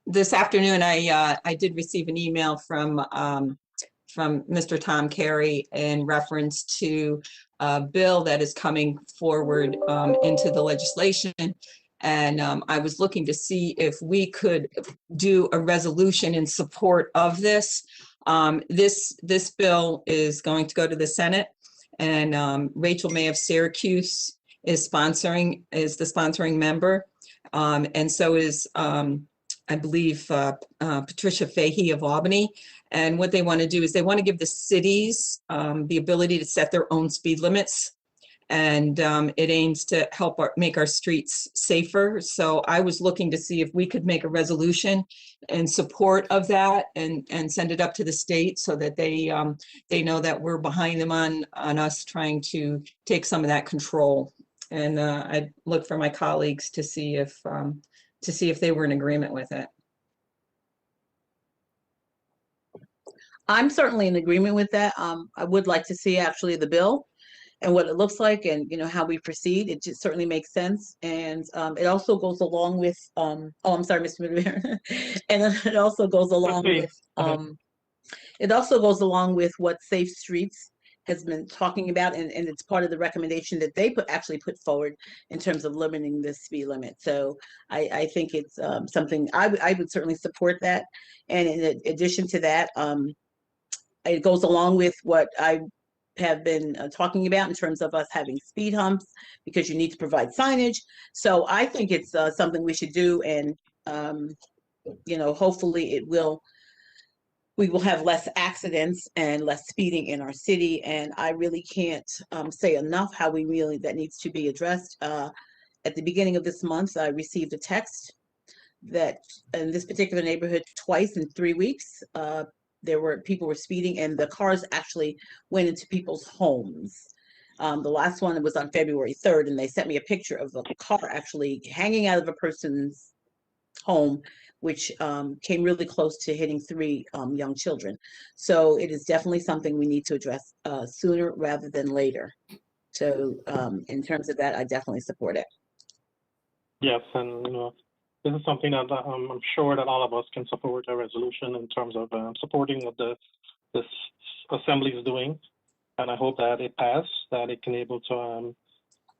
this afternoon, I did receive an email from Mr. Tom Carey in reference to a bill that is coming forward into the legislation. And I was looking to see if we could do a resolution in support of this. This bill is going to go to the Senate, and Rachel May of Syracuse is the sponsoring member. And so is, I believe, Patricia Fahey of Albany. And what they want to do is they want to give the cities the ability to set their own speed limits. And it aims to help make our streets safer. So I was looking to see if we could make a resolution in support of that and send it up to the state so that they know that we're behind them on us trying to take some of that control. And I'd look for my colleagues to see if they were in agreement with it. I'm certainly in agreement with that. I would like to see actually the bill and what it looks like, and how we proceed. It just certainly makes sense, and it also goes along with. Oh, I'm sorry, Mr. Mudavera. And it also goes along with. It also goes along with what Safe Streets has been talking about, and it's part of the recommendation that they actually put forward in terms of limiting the speed limit. So I think it's something I would certainly support that. And in addition to that, it goes along with what I have been talking about in terms of us having speed humps, because you need to provide signage. So I think it's something we should do, and hopefully we will have less accidents and less speeding in our city. And I really can't say enough how that needs to be addressed. At the beginning of this month, I received a text that in this particular neighborhood twice in 3 weeks, people were speeding, and the cars actually went into people's homes. The last one was on February 3rd, and they sent me a picture of the car actually hanging out of a person's home, which came really close to hitting 3 young children. So it is definitely something we need to address sooner rather than later. So in terms of that, I definitely support it. Yes, and this is something that I'm sure that all of us can support a resolution in terms of supporting what this assembly is doing. And I hope that it passes, that it can able to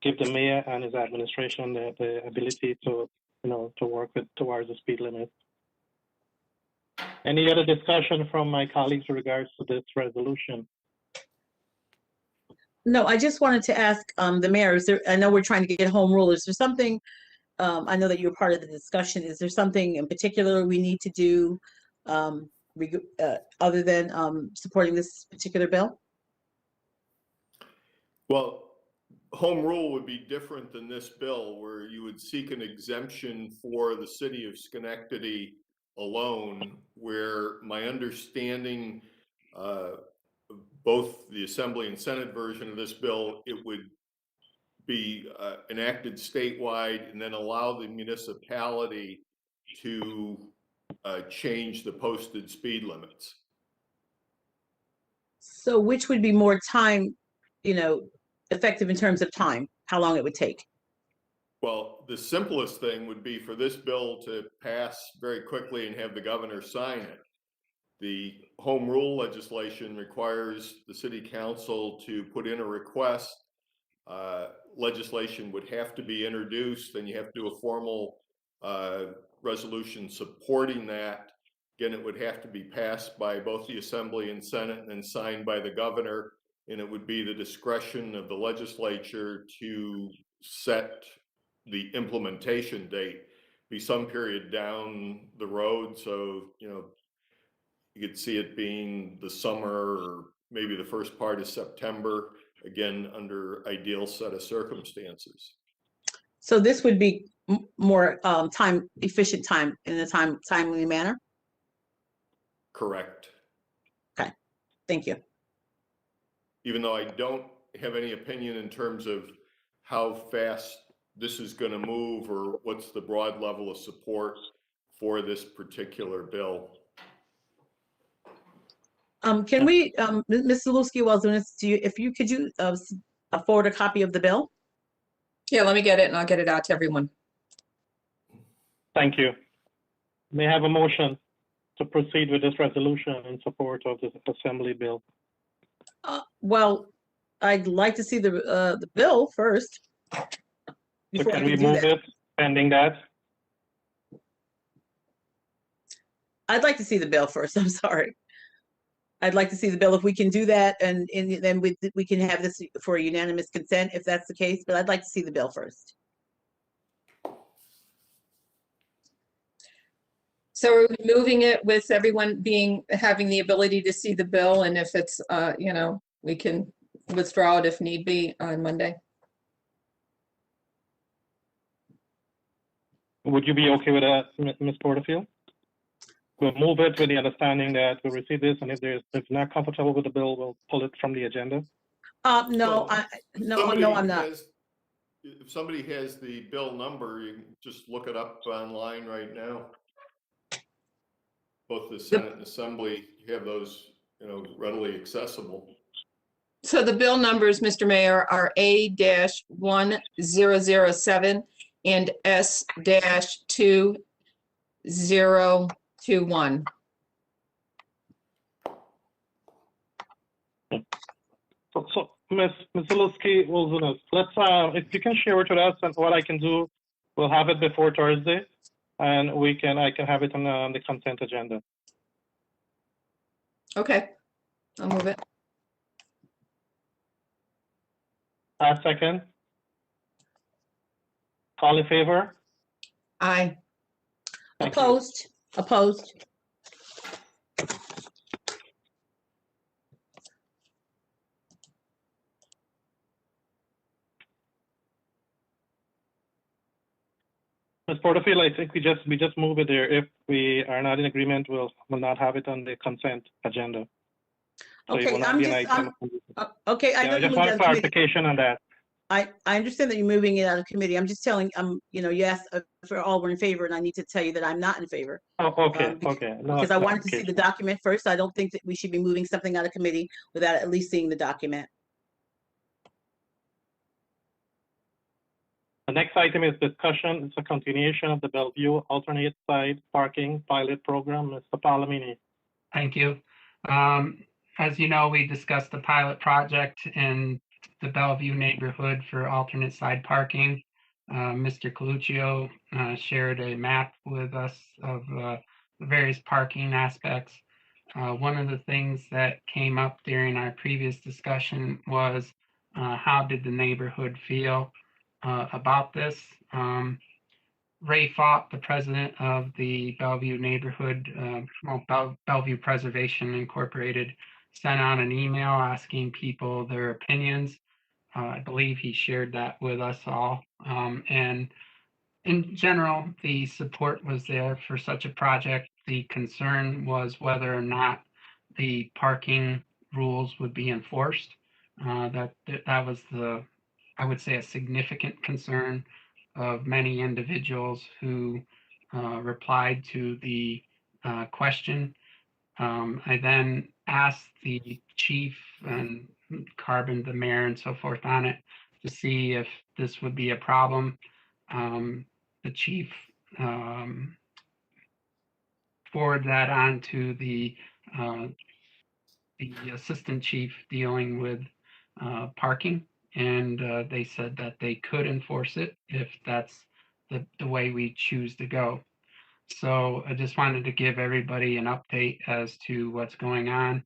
give the mayor and his administration the ability to, to work towards the speed limit. Any other discussion from my colleagues in regards to this resolution? No, I just wanted to ask the mayor, I know we're trying to get home rule. Is there something, I know that you're part of the discussion. Is there something in particular we need to do other than supporting this particular bill? Well, home rule would be different than this bill, where you would seek an exemption for the city of Schenectady alone, where my understanding, both the Assembly and Senate version of this bill, it would be enacted statewide and then allow the municipality to change the posted speed limits. So which would be more time, effective in terms of time, how long it would take? Well, the simplest thing would be for this bill to pass very quickly and have the governor sign it. The home rule legislation requires the city council to put in a request. Legislation would have to be introduced, and you have to do a formal resolution supporting that. Again, it would have to be passed by both the Assembly and Senate and then signed by the governor, and it would be the discretion of the legislature to set the implementation date, be some period down the road. So, you could see it being the summer or maybe the first part of September, again, under ideal set of circumstances. So this would be more efficient time in a timely manner? Correct. Okay, thank you. Even though I don't have any opinion in terms of how fast this is going to move or what's the broad level of support for this particular bill. Can we, Ms. Zaluski, while doing this, could you forward a copy of the bill? Yeah, let me get it and I'll get it out to everyone. Thank you. May I have a motion to proceed with this resolution in support of this Assembly bill? Well, I'd like to see the bill first. So before can I we do move that. it pending that? I'd like to see the bill first, I'm sorry. I'd like to see the bill if we can do that, and then we can have this for unanimous consent if that's the case, but I'd like to see the bill first. So are we moving it with everyone having the ability to see the bill, and if it's, we can withdraw it if need be on Monday? Would you be okay with that, Ms. Porterfield? We'll move it with the understanding that we'll receive this, and if not comfortable with the bill, we'll pull it from the agenda. No, I'm not. If somebody has the bill number, you can just look it up online right now. Both the Senate and Assembly have those, readily accessible. So the bill numbers, Mr. Mayor, are A-1007 and S-2021. So Ms. Zaluski, let's, if you can share it with us, and what I can do, we'll have it before Thursday, and I can have it on the consent agenda. Okay, I'll move it. Second. All in favor? Aye. Thank you. Opposed. Ms. Porterfield, I think we just move it there. If we are not in agreement, we'll not have it on the consent agenda. So it Okay, will not be an item. Okay, I Yeah, know I you just moved want out of committee. clarification on that. I understand that you're moving it out of committee. I'm just telling, you asked if all were in favor, and I need to tell you that I'm not in favor. Oh, okay, okay. No, Because I wanted to see clarification. the document first. I don't think that we should be moving something out of committee without at least seeing the document. The next item is discussion. It's a continuation of the Bellevue alternate side parking pilot program. Mr. Palamini. Thank you. As you know, we discussed the pilot project in the Bellevue neighborhood for alternate side parking. Mr. Coluccio shared a map with us of the various parking aspects. One of the things that came up during our previous discussion was how did the neighborhood feel about this? Ray Fott, the president of the Bellevue neighborhood, Bellevue Preservation Incorporated, sent out an email asking people their opinions. I believe he shared that with us all. And in general, the support was there for such a project. The concern was whether or not the parking rules would be enforced. That was I would say, a significant concern of many individuals who replied to the question. I then asked the chief and Carbon, the mayor, and so forth on it to see if this would be a problem. The chief forwarded that on to the assistant chief dealing with parking, and they said that they could enforce it if that's the way we choose to go. So I just wanted to give everybody an update as to what's going on.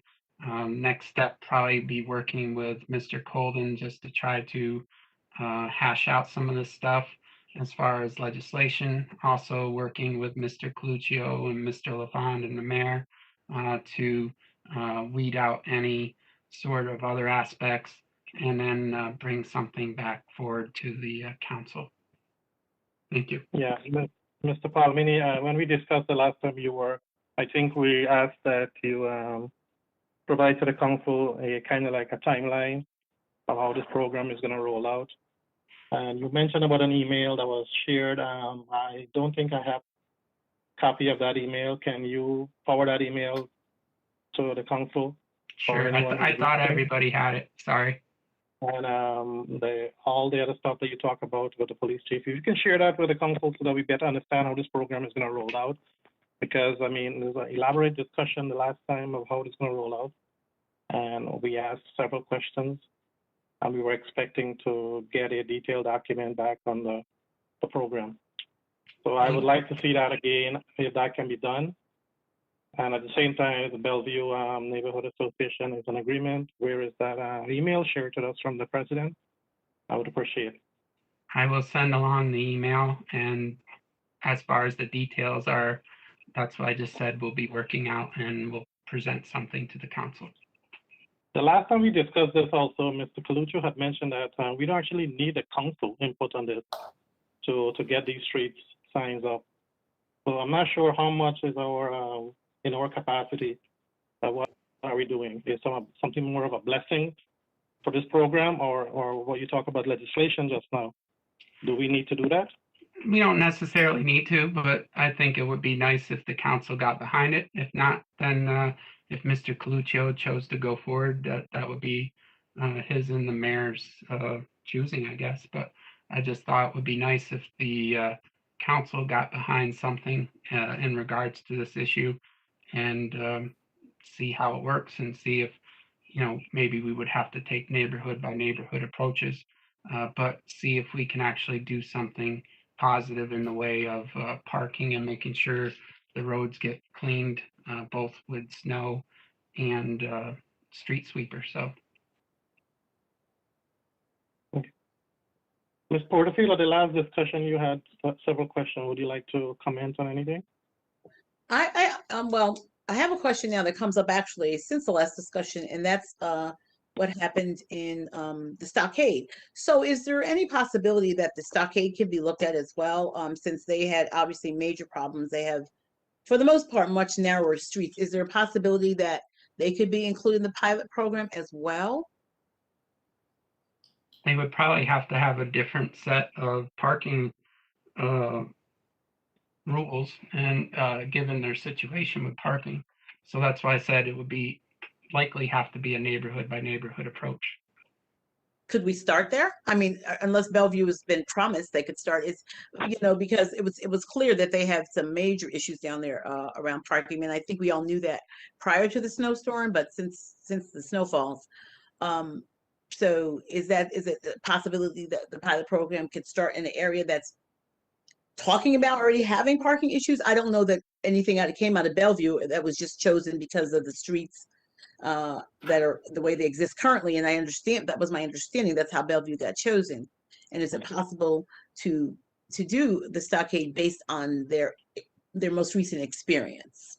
Next step, probably be working with Mr. Colden just to try to hash out some of this stuff as far as legislation. Also working with Mr. Coluccio and Mr. LaFond and the mayor to weed out any sort of other aspects, and then bring something back forward to the council. Thank you. Yeah, Mr. Palmini, when we discussed the last time you were, I think we asked that you provide to the council a kind of like a timeline of how this program is going to roll out. And you mentioned about an email that was shared. I don't think I have a copy of that email. Can you forward that email to the council? Sure, I thought everybody had it, sorry. And all the other stuff that you talk about with the police chief, if you can share that with the council so that we better understand how this program is going to roll out. Because, I mean, there's an elaborate discussion the last time of how it's going to roll out. And we asked several questions, and we were expecting to get a detailed document back on the program. So I would like to see that again, if that can be done. And at the same time, the Bellevue Neighborhood Association is an agreement. Where is that email shared to us from the president? I would appreciate it. I will send along the email, and as far as the details are, that's what I just said, we'll be working out and we'll present something to the council. The last time we discussed this also, Mr. Coluccio had mentioned that we don't actually need a council input on this to get these street signs up. So I'm not sure how much is our in our capacity. What are we doing? Is something more of a blessing for this program, or what you talk about legislation just now? Do we need to do that? We don't necessarily need to, but I think it would be nice if the council got behind it. If not, then if Mr. Coluccio chose to go forward, that would be his and the mayor's choosing, I guess. But I just thought it would be nice if the council got behind something in regards to this issue, and see how it works, and see if, maybe we would have to take neighborhood by neighborhood approaches, but see if we can actually do something positive in the way of parking and making sure the roads get cleaned, both with snow and street sweeper. So. Okay. Ms. Porterfield, at the last discussion, you had several questions. Would you like to comment on anything? Well, I have a question now that comes up actually since the last discussion, and that's what happened in the stockade. So is there any possibility that the stockade can be looked at as well? Since they had obviously major problems, they have, for the most part, much narrower streets. Is there a possibility that they could be included in the pilot program as well? They would probably have to have a different set of parking rules, and given their situation with parking. So that's why I said it would be likely have to be a neighborhood by neighborhood approach. Could we start there? I mean, unless Bellevue has been promised, they could start. It's, because it was clear that they have some major issues down there around parking. I mean, I think we all knew that prior to the snowstorm, but since the snow falls, so is it a possibility that the pilot program could start in an area that's talking about already having parking issues? I don't know that anything came out of Bellevue that was just chosen because of the streets that are the way they exist currently. And I understand, that was my understanding, that's how Bellevue got chosen. And is it possible to do the stockade based on their most recent experience?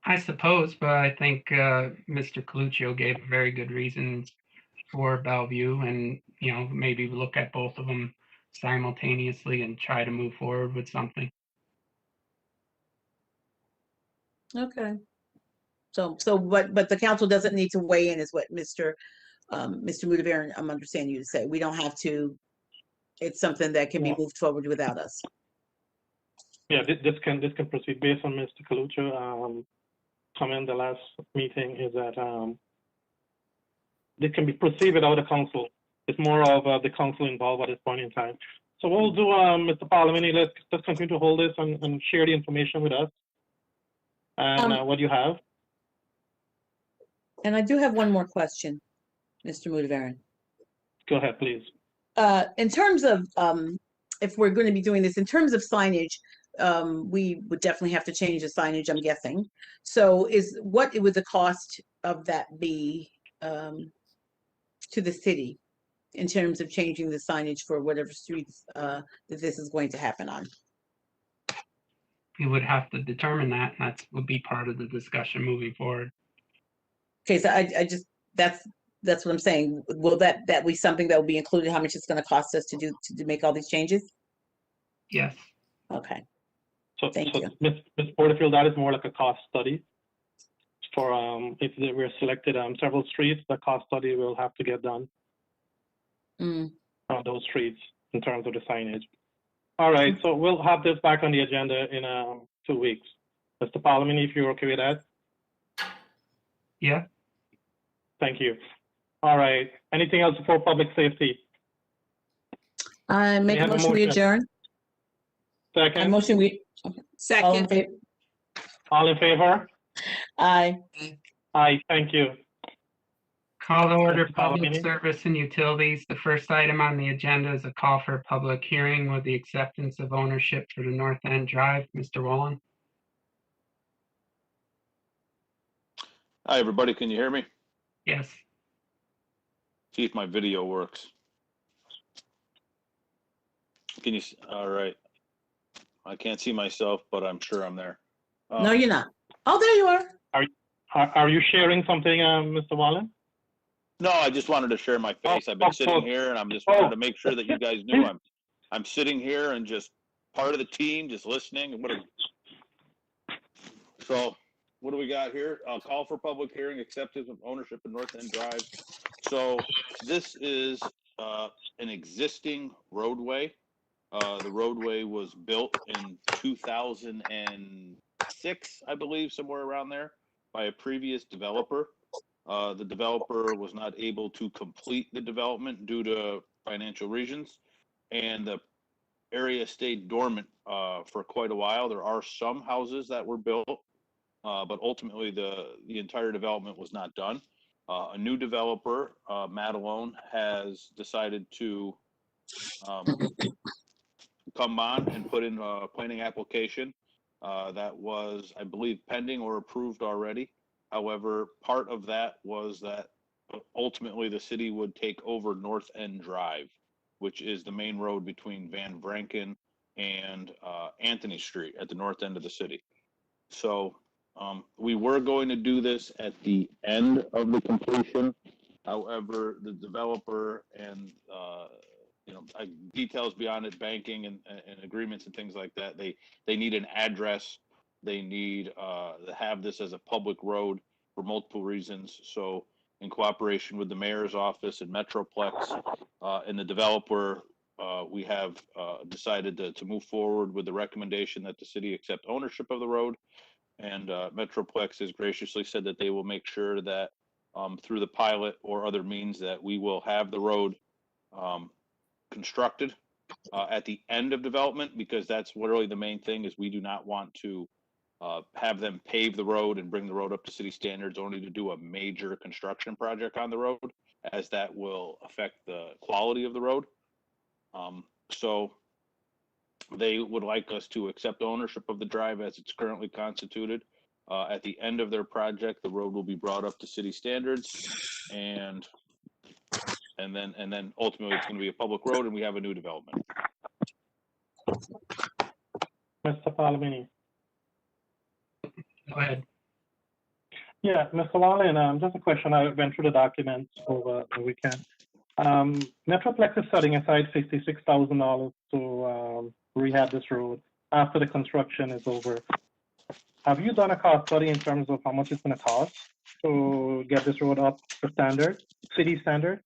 I suppose, but I think Mr. Coluccio gave very good reasons for Bellevue, and maybe look at both of them simultaneously and try to move forward with something. Okay. But the council doesn't need to weigh in is what Mr. Mudavaren, I'm understanding you to say. We don't have to, it's something that can be moved forward without us. Yeah, this can proceed based on Mr. Coluccio comment the last meeting is that this can be proceed without the council. It's more of the council involved at this point in time. So what we'll do, Mr. Parliamenti, let's continue to hold this and share the information with us. And what do you have? And I do have one more question, Mr. Mudavaren. Go ahead, please. In terms of, if we're going to be doing this, in terms of signage, we would definitely have to change the signage, I'm guessing. So what would the cost of that be to the city in terms of changing the signage for whatever streets that this is going to happen on? We would have to determine that, and that would be part of the discussion moving forward. Okay, so I just, that's what I'm saying. Will that be something that will be included, how much it's going to cost us to make all these changes? Yes. Okay. So, Thank you. Ms. Porterfield, that is more like a cost study. For if we're selected several streets, the cost study will have to get done on those streets in terms of the signage. All right, so we'll have this back on the agenda in 2 weeks. Mr. Parliamenti, if you're okay with that. Yeah. Thank you. All right. Anything else for public safety? I make a motion we adjourn. Second. I motion we. Second. All in favor? Aye. Aye. Thank you. Call to order Mr. public Parliamenti. service and utilities. The first item on the agenda is a call for a public hearing with the acceptance of ownership for the North End Drive. Mr. Wolin. Hi, everybody. Can you hear me? Yes. See if my video works. Can you? All right. I can't see myself, but I'm sure I'm there. No, you're not. Oh, there you are. Are you sharing something, Mr. Wallen? No, I just wanted to share my face. I've been sitting here, and I'm just wanted to make sure that you guys knew I'm sitting here and just part of the team, just listening. So, what do we got here? Call for public hearing, acceptance of ownership of North End Drive. So, this is an existing roadway. The roadway was built in 2006, I believe, somewhere around there, by a previous developer. The developer was not able to complete the development due to financial reasons, and the area stayed dormant for quite a while. There are some houses that were built, but ultimately the entire development was not done. A new developer, Madelone, has decided to come on and put in a planning application that was, I believe, pending or approved already. However, part of that was that ultimately the city would take over North End Drive, which is the main road between Van Vranken and Anthony Street at the north end of the city. So we were going to do this at the end of the completion. However, the developer and details beyond it, banking and agreements and things like that, they need an address. They need to have this as a public road for multiple reasons. So in cooperation with the mayor's office and Metroplex and the developer, we have decided to move forward with the recommendation that the city accept ownership of the road. And Metroplex has graciously said that they will make sure that through the pilot or other means that we will have the road constructed at the end of development, because that's really the main thing. Is we do not want to have them pave the road and bring the road up to city standards only to do a major construction project on the road, as that will affect the quality of the road. So they would like us to accept ownership of the drive as it's currently constituted. At the end of their project, the road will be brought up to city standards, and then ultimately it's going to be a public road, and we have a new development. Mr. Parliamenti. Go ahead. Yeah, Mr. Wallen, just a question. I went through the documents over the weekend. Metroplex is setting aside $56,000 to rehab this road after the construction is over. Have you done a cost study in terms of how much it's going to cost to get this road up to standard, city standard?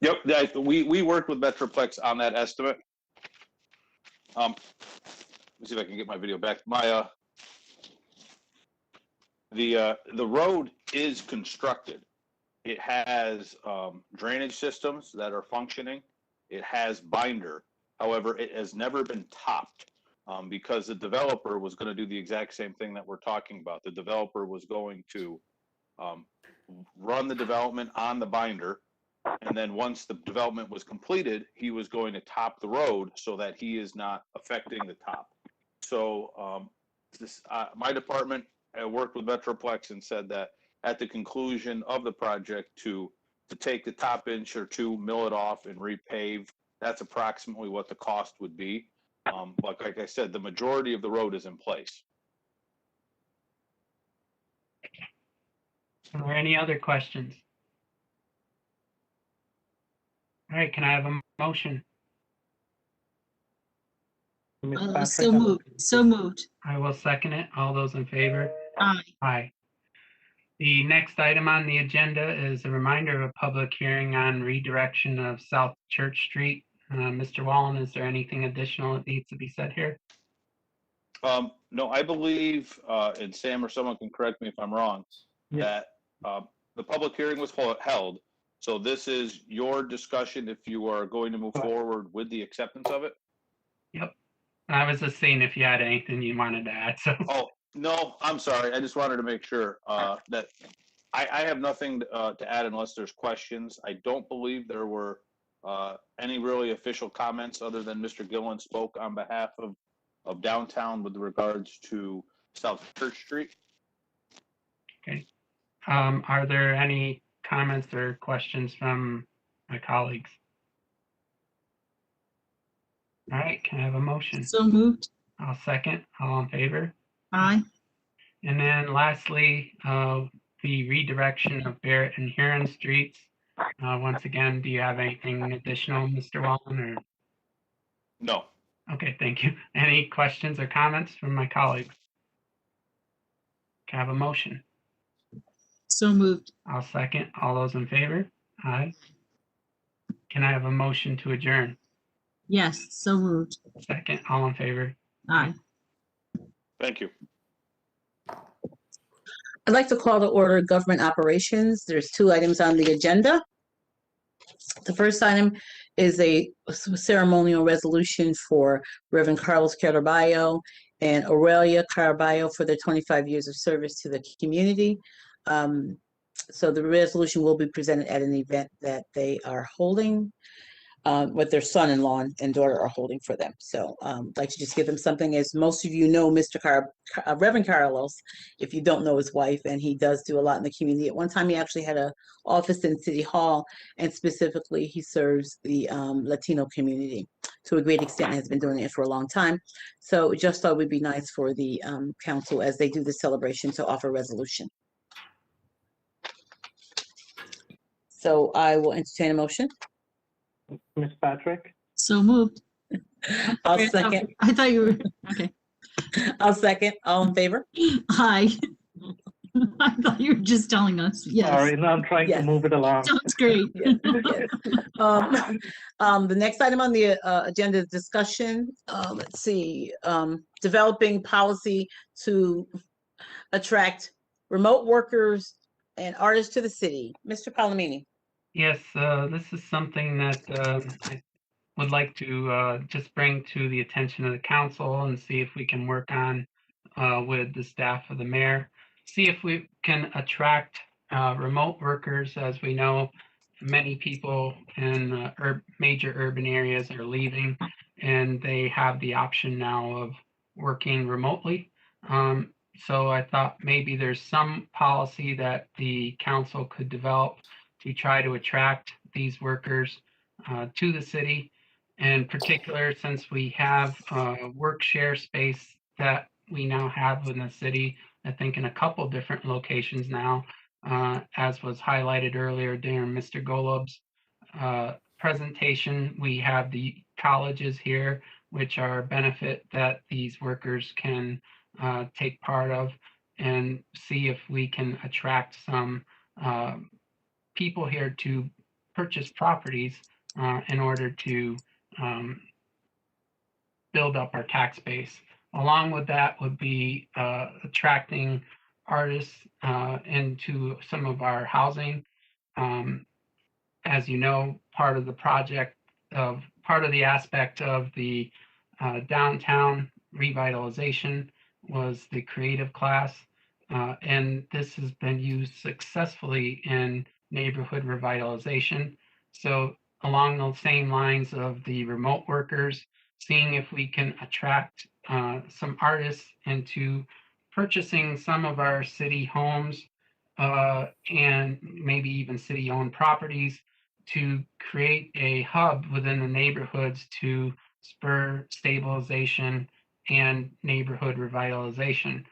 Yep, we worked with Metroplex on that estimate. Let me see if I can get my video back. The road is constructed. It has drainage systems that are functioning. It has binder. However, it has never been topped because the developer was going to do the exact same thing that we're talking about. The developer was going to run the development on the binder, and then once the development was completed, he was going to top the road so that he is not affecting the top. So my department worked with Metroplex and said that at the conclusion of the project to take the top inch or two, mill it off and repave. That's approximately what the cost would be. But like I said, the majority of the road is in place. Are there any other questions? All right, can I have a motion? Ms. So Patrick, moved. So moved. I will second it. All those in favor? Aye. Aye. The next item on the agenda is a reminder of a public hearing on redirection of South Church Street. Mr. Wallen, is there anything additional that needs to be said here? No, I believe, and Sam or someone can correct me if I'm wrong, that the public hearing was held. So this is your discussion if you are going to move forward with the acceptance of it? Yep. I was just seeing if you had anything you wanted to add. So. Oh, no, I'm sorry. I just wanted to make sure that I have nothing to add unless there's questions. I don't believe there were any really official comments other than Mr. Gillen spoke on behalf of downtown with regards to South Church Street. Okay. Are there any comments or questions from my colleagues? All right, can I have a motion? So moved. I'll second. All in favor? Aye. And then lastly, the redirection of Barret and Heron streets. Once again, do you have anything additional, Mr. Wallen? Or? No. Okay, thank you. Any questions or comments from my colleagues? Can I have a motion? So moved. I'll second. All those in favor? Aye. Can I have a motion to adjourn? Yes. So moved. Second. All in favor? Aye. Thank you. I'd like to call to order government operations. There's 2 items on the agenda. The first item is a ceremonial resolution for Reverend Carlos Caraballo and Aurelia Caraballo for their 25 years of service to the community. So the resolution will be presented at an event that they are holding, what their son-in-law and daughter are holding for them. So I'd like to just give them something. As most of you know, Reverend Carlos, if you don't know his wife, and he does do a lot in the community. At one time, he actually had an office in City Hall, and specifically, he serves the Latino community to a great extent and has been doing it for a long time. So just thought it would be nice for the council, as they do the celebration, to offer resolution. So I will entertain a motion. Ms. Patrick, So moved. I'll Okay, second. I thought you were, okay. I'll second. All in favor? Aye. I thought you were just telling us. Yes. sorry, no, I'm trying to Yes. move it along. Sounds great. Yes, yes. The next item on the agenda is discussion. Let's see, developing policy to attract remote workers and artists to the city. Mr. Palomini. Yes, this is something that I would like to just bring to the attention of the council and see if we can work on with the staff of the mayor. See if we can attract remote workers. As we know, many people in major urban areas are leaving, and they have the option now of working remotely. So I thought maybe there's some policy that the council could develop to try to attract these workers to the city. In particular, since we have work share space that we now have in the city, I think in a couple different locations now, as was highlighted earlier during Mr. Golub's presentation, we have the colleges here, which are a benefit that these workers can take part of, and see if we can attract some people here to purchase properties in order to build up our tax base. Along with that would be attracting artists into some of our housing. As you know, part of the project part of the aspect of the downtown revitalization was the creative class. And this has been used successfully in neighborhood revitalization. So along those same lines of the remote workers, seeing if we can attract some artists into purchasing some of our city homes and maybe even city-owned properties to create a hub within the neighborhoods to spur stabilization and neighborhood revitalization.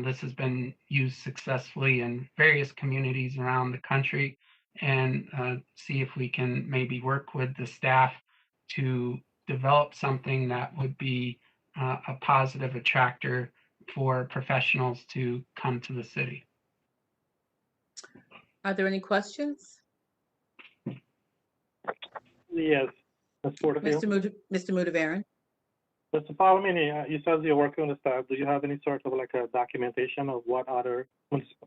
This has been used successfully in various communities around the country, and see if we can maybe work with the staff to develop something that would be a positive attractor for professionals to come to the city. Are there any questions? Yes, Ms. Porterfield. Mr. Mudavaren? Mr. Palomini, you said you're working on the staff. Do you have any sort of like a documentation of what other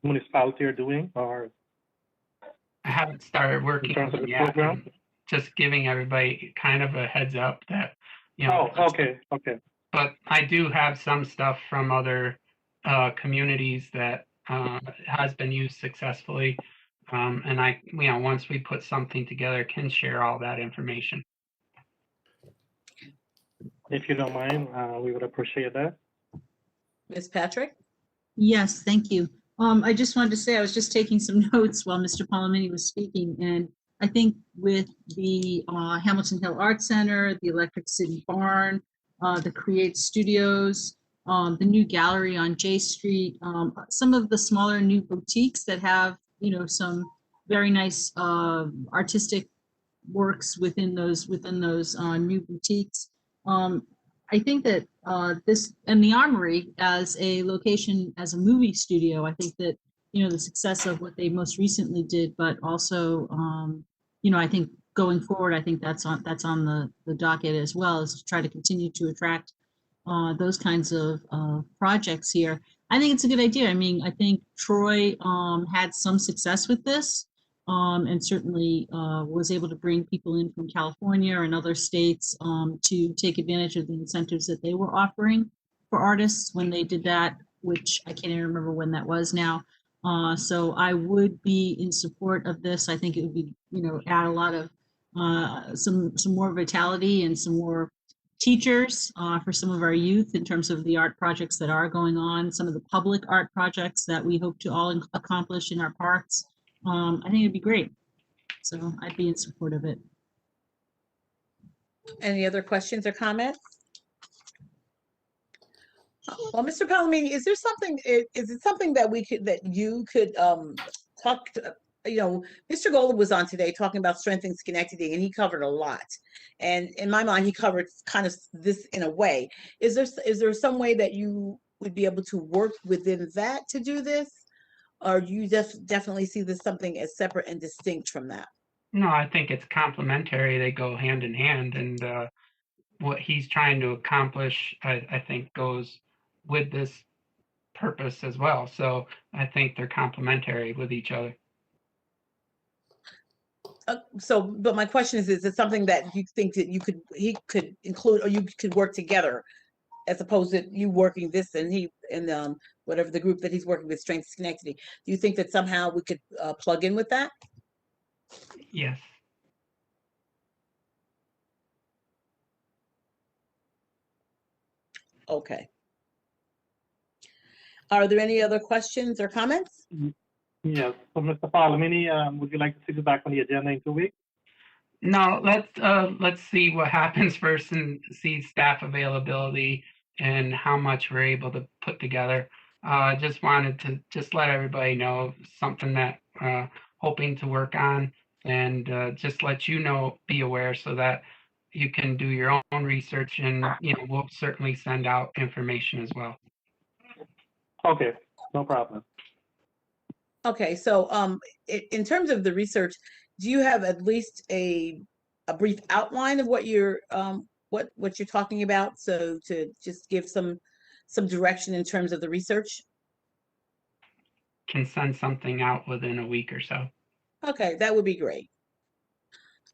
municipalities are doing, or I haven't started in working terms on of it the yet. program? Just giving everybody kind of a heads up that, you know. Oh, okay, okay. But I do have some stuff from other communities that has been used successfully. And I, you know, once we put something together, can share all that information. If you don't mind, we would appreciate that. Ms. Patrick? Yes, thank you. I just wanted to say, I was just taking some notes while Mr. Palomini was speaking, and I think with the Hamilton Hill Art Center, the Electric City Barn, the Create Studios, the new gallery on J Street, some of the smaller new boutiques that have, you know, some very nice artistic works within those new boutiques. I think that this and the Armory as a location, as a movie studio, I think that, you know, the success of what they most recently did, but also, you know, I think going forward, I think that's on the docket as well, is to try to continue to attract those kinds of projects here. I think it's a good idea. I mean, I think Troy had some success with this. And certainly was able to bring people in from California and other states to take advantage of the incentives that they were offering for artists when they did that, which I can't even remember when that was now. So I would be in support of this. I think it would be, you know, add a lot of some more vitality and some more teachers for some of our youth in terms of the art projects that are going on, some of the public art projects that we hope to all accomplish in our parks. I think it'd be great. So I'd be in support of it. Any other questions or comments? Well, Mr. Palomini, is there something, is it something that you could talk to, you know, Mr. Golub was on today talking about strengthening Schenectady, and he covered a lot. And in my mind, he covered kind of this in a way. Is there some way that you would be able to work within that to do this? Or do you definitely see this something as separate and distinct from that? No, I think it's complementary. They go hand in hand, and what he's trying to accomplish, I think, goes with this purpose as well. So I think they're complementary with each other. But my question is it something that you think that he could include, or you could work together, as opposed to you working this and whatever the group that he's working with, Strength Schenectady? Do you think that somehow we could plug in with that? Yes. Okay. Are there any other questions or comments? Yes. So, Mr. Palomini, would you like to see this back on the agenda in 2 weeks? No, let's see what happens first and see staff availability and how much we're able to put together. Just wanted to just let everybody know something that hoping to work on and just let you know, be aware so that you can do your own research, and we'll certainly send out information as well. Okay, no problem. Okay, so in terms of the research, do you have at least a brief outline of what you're talking about? So to just give some direction in terms of the research? Can send something out within a week or so. Okay, that would be great.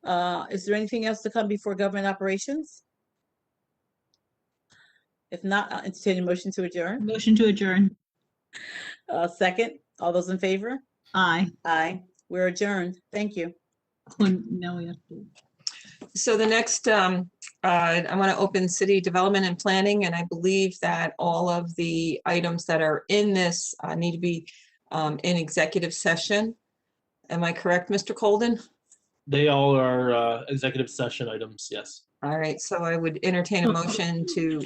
Is there anything else to come before government operations? If not, I'll entertain a motion to adjourn. Motion to adjourn. Second, all those in favor? Aye. Aye. We're adjourned. Thank you. Now we have to. So the next, I want to open city development and planning, and I believe that all of the items that are in this need to be in executive session. Am I correct, Mr. Colden? They all are executive session items, yes. All right, so I would entertain a motion to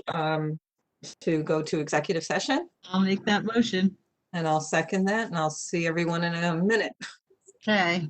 go to executive session, I'll make that motion. and I'll second that, and I'll see everyone in a minute. Okay.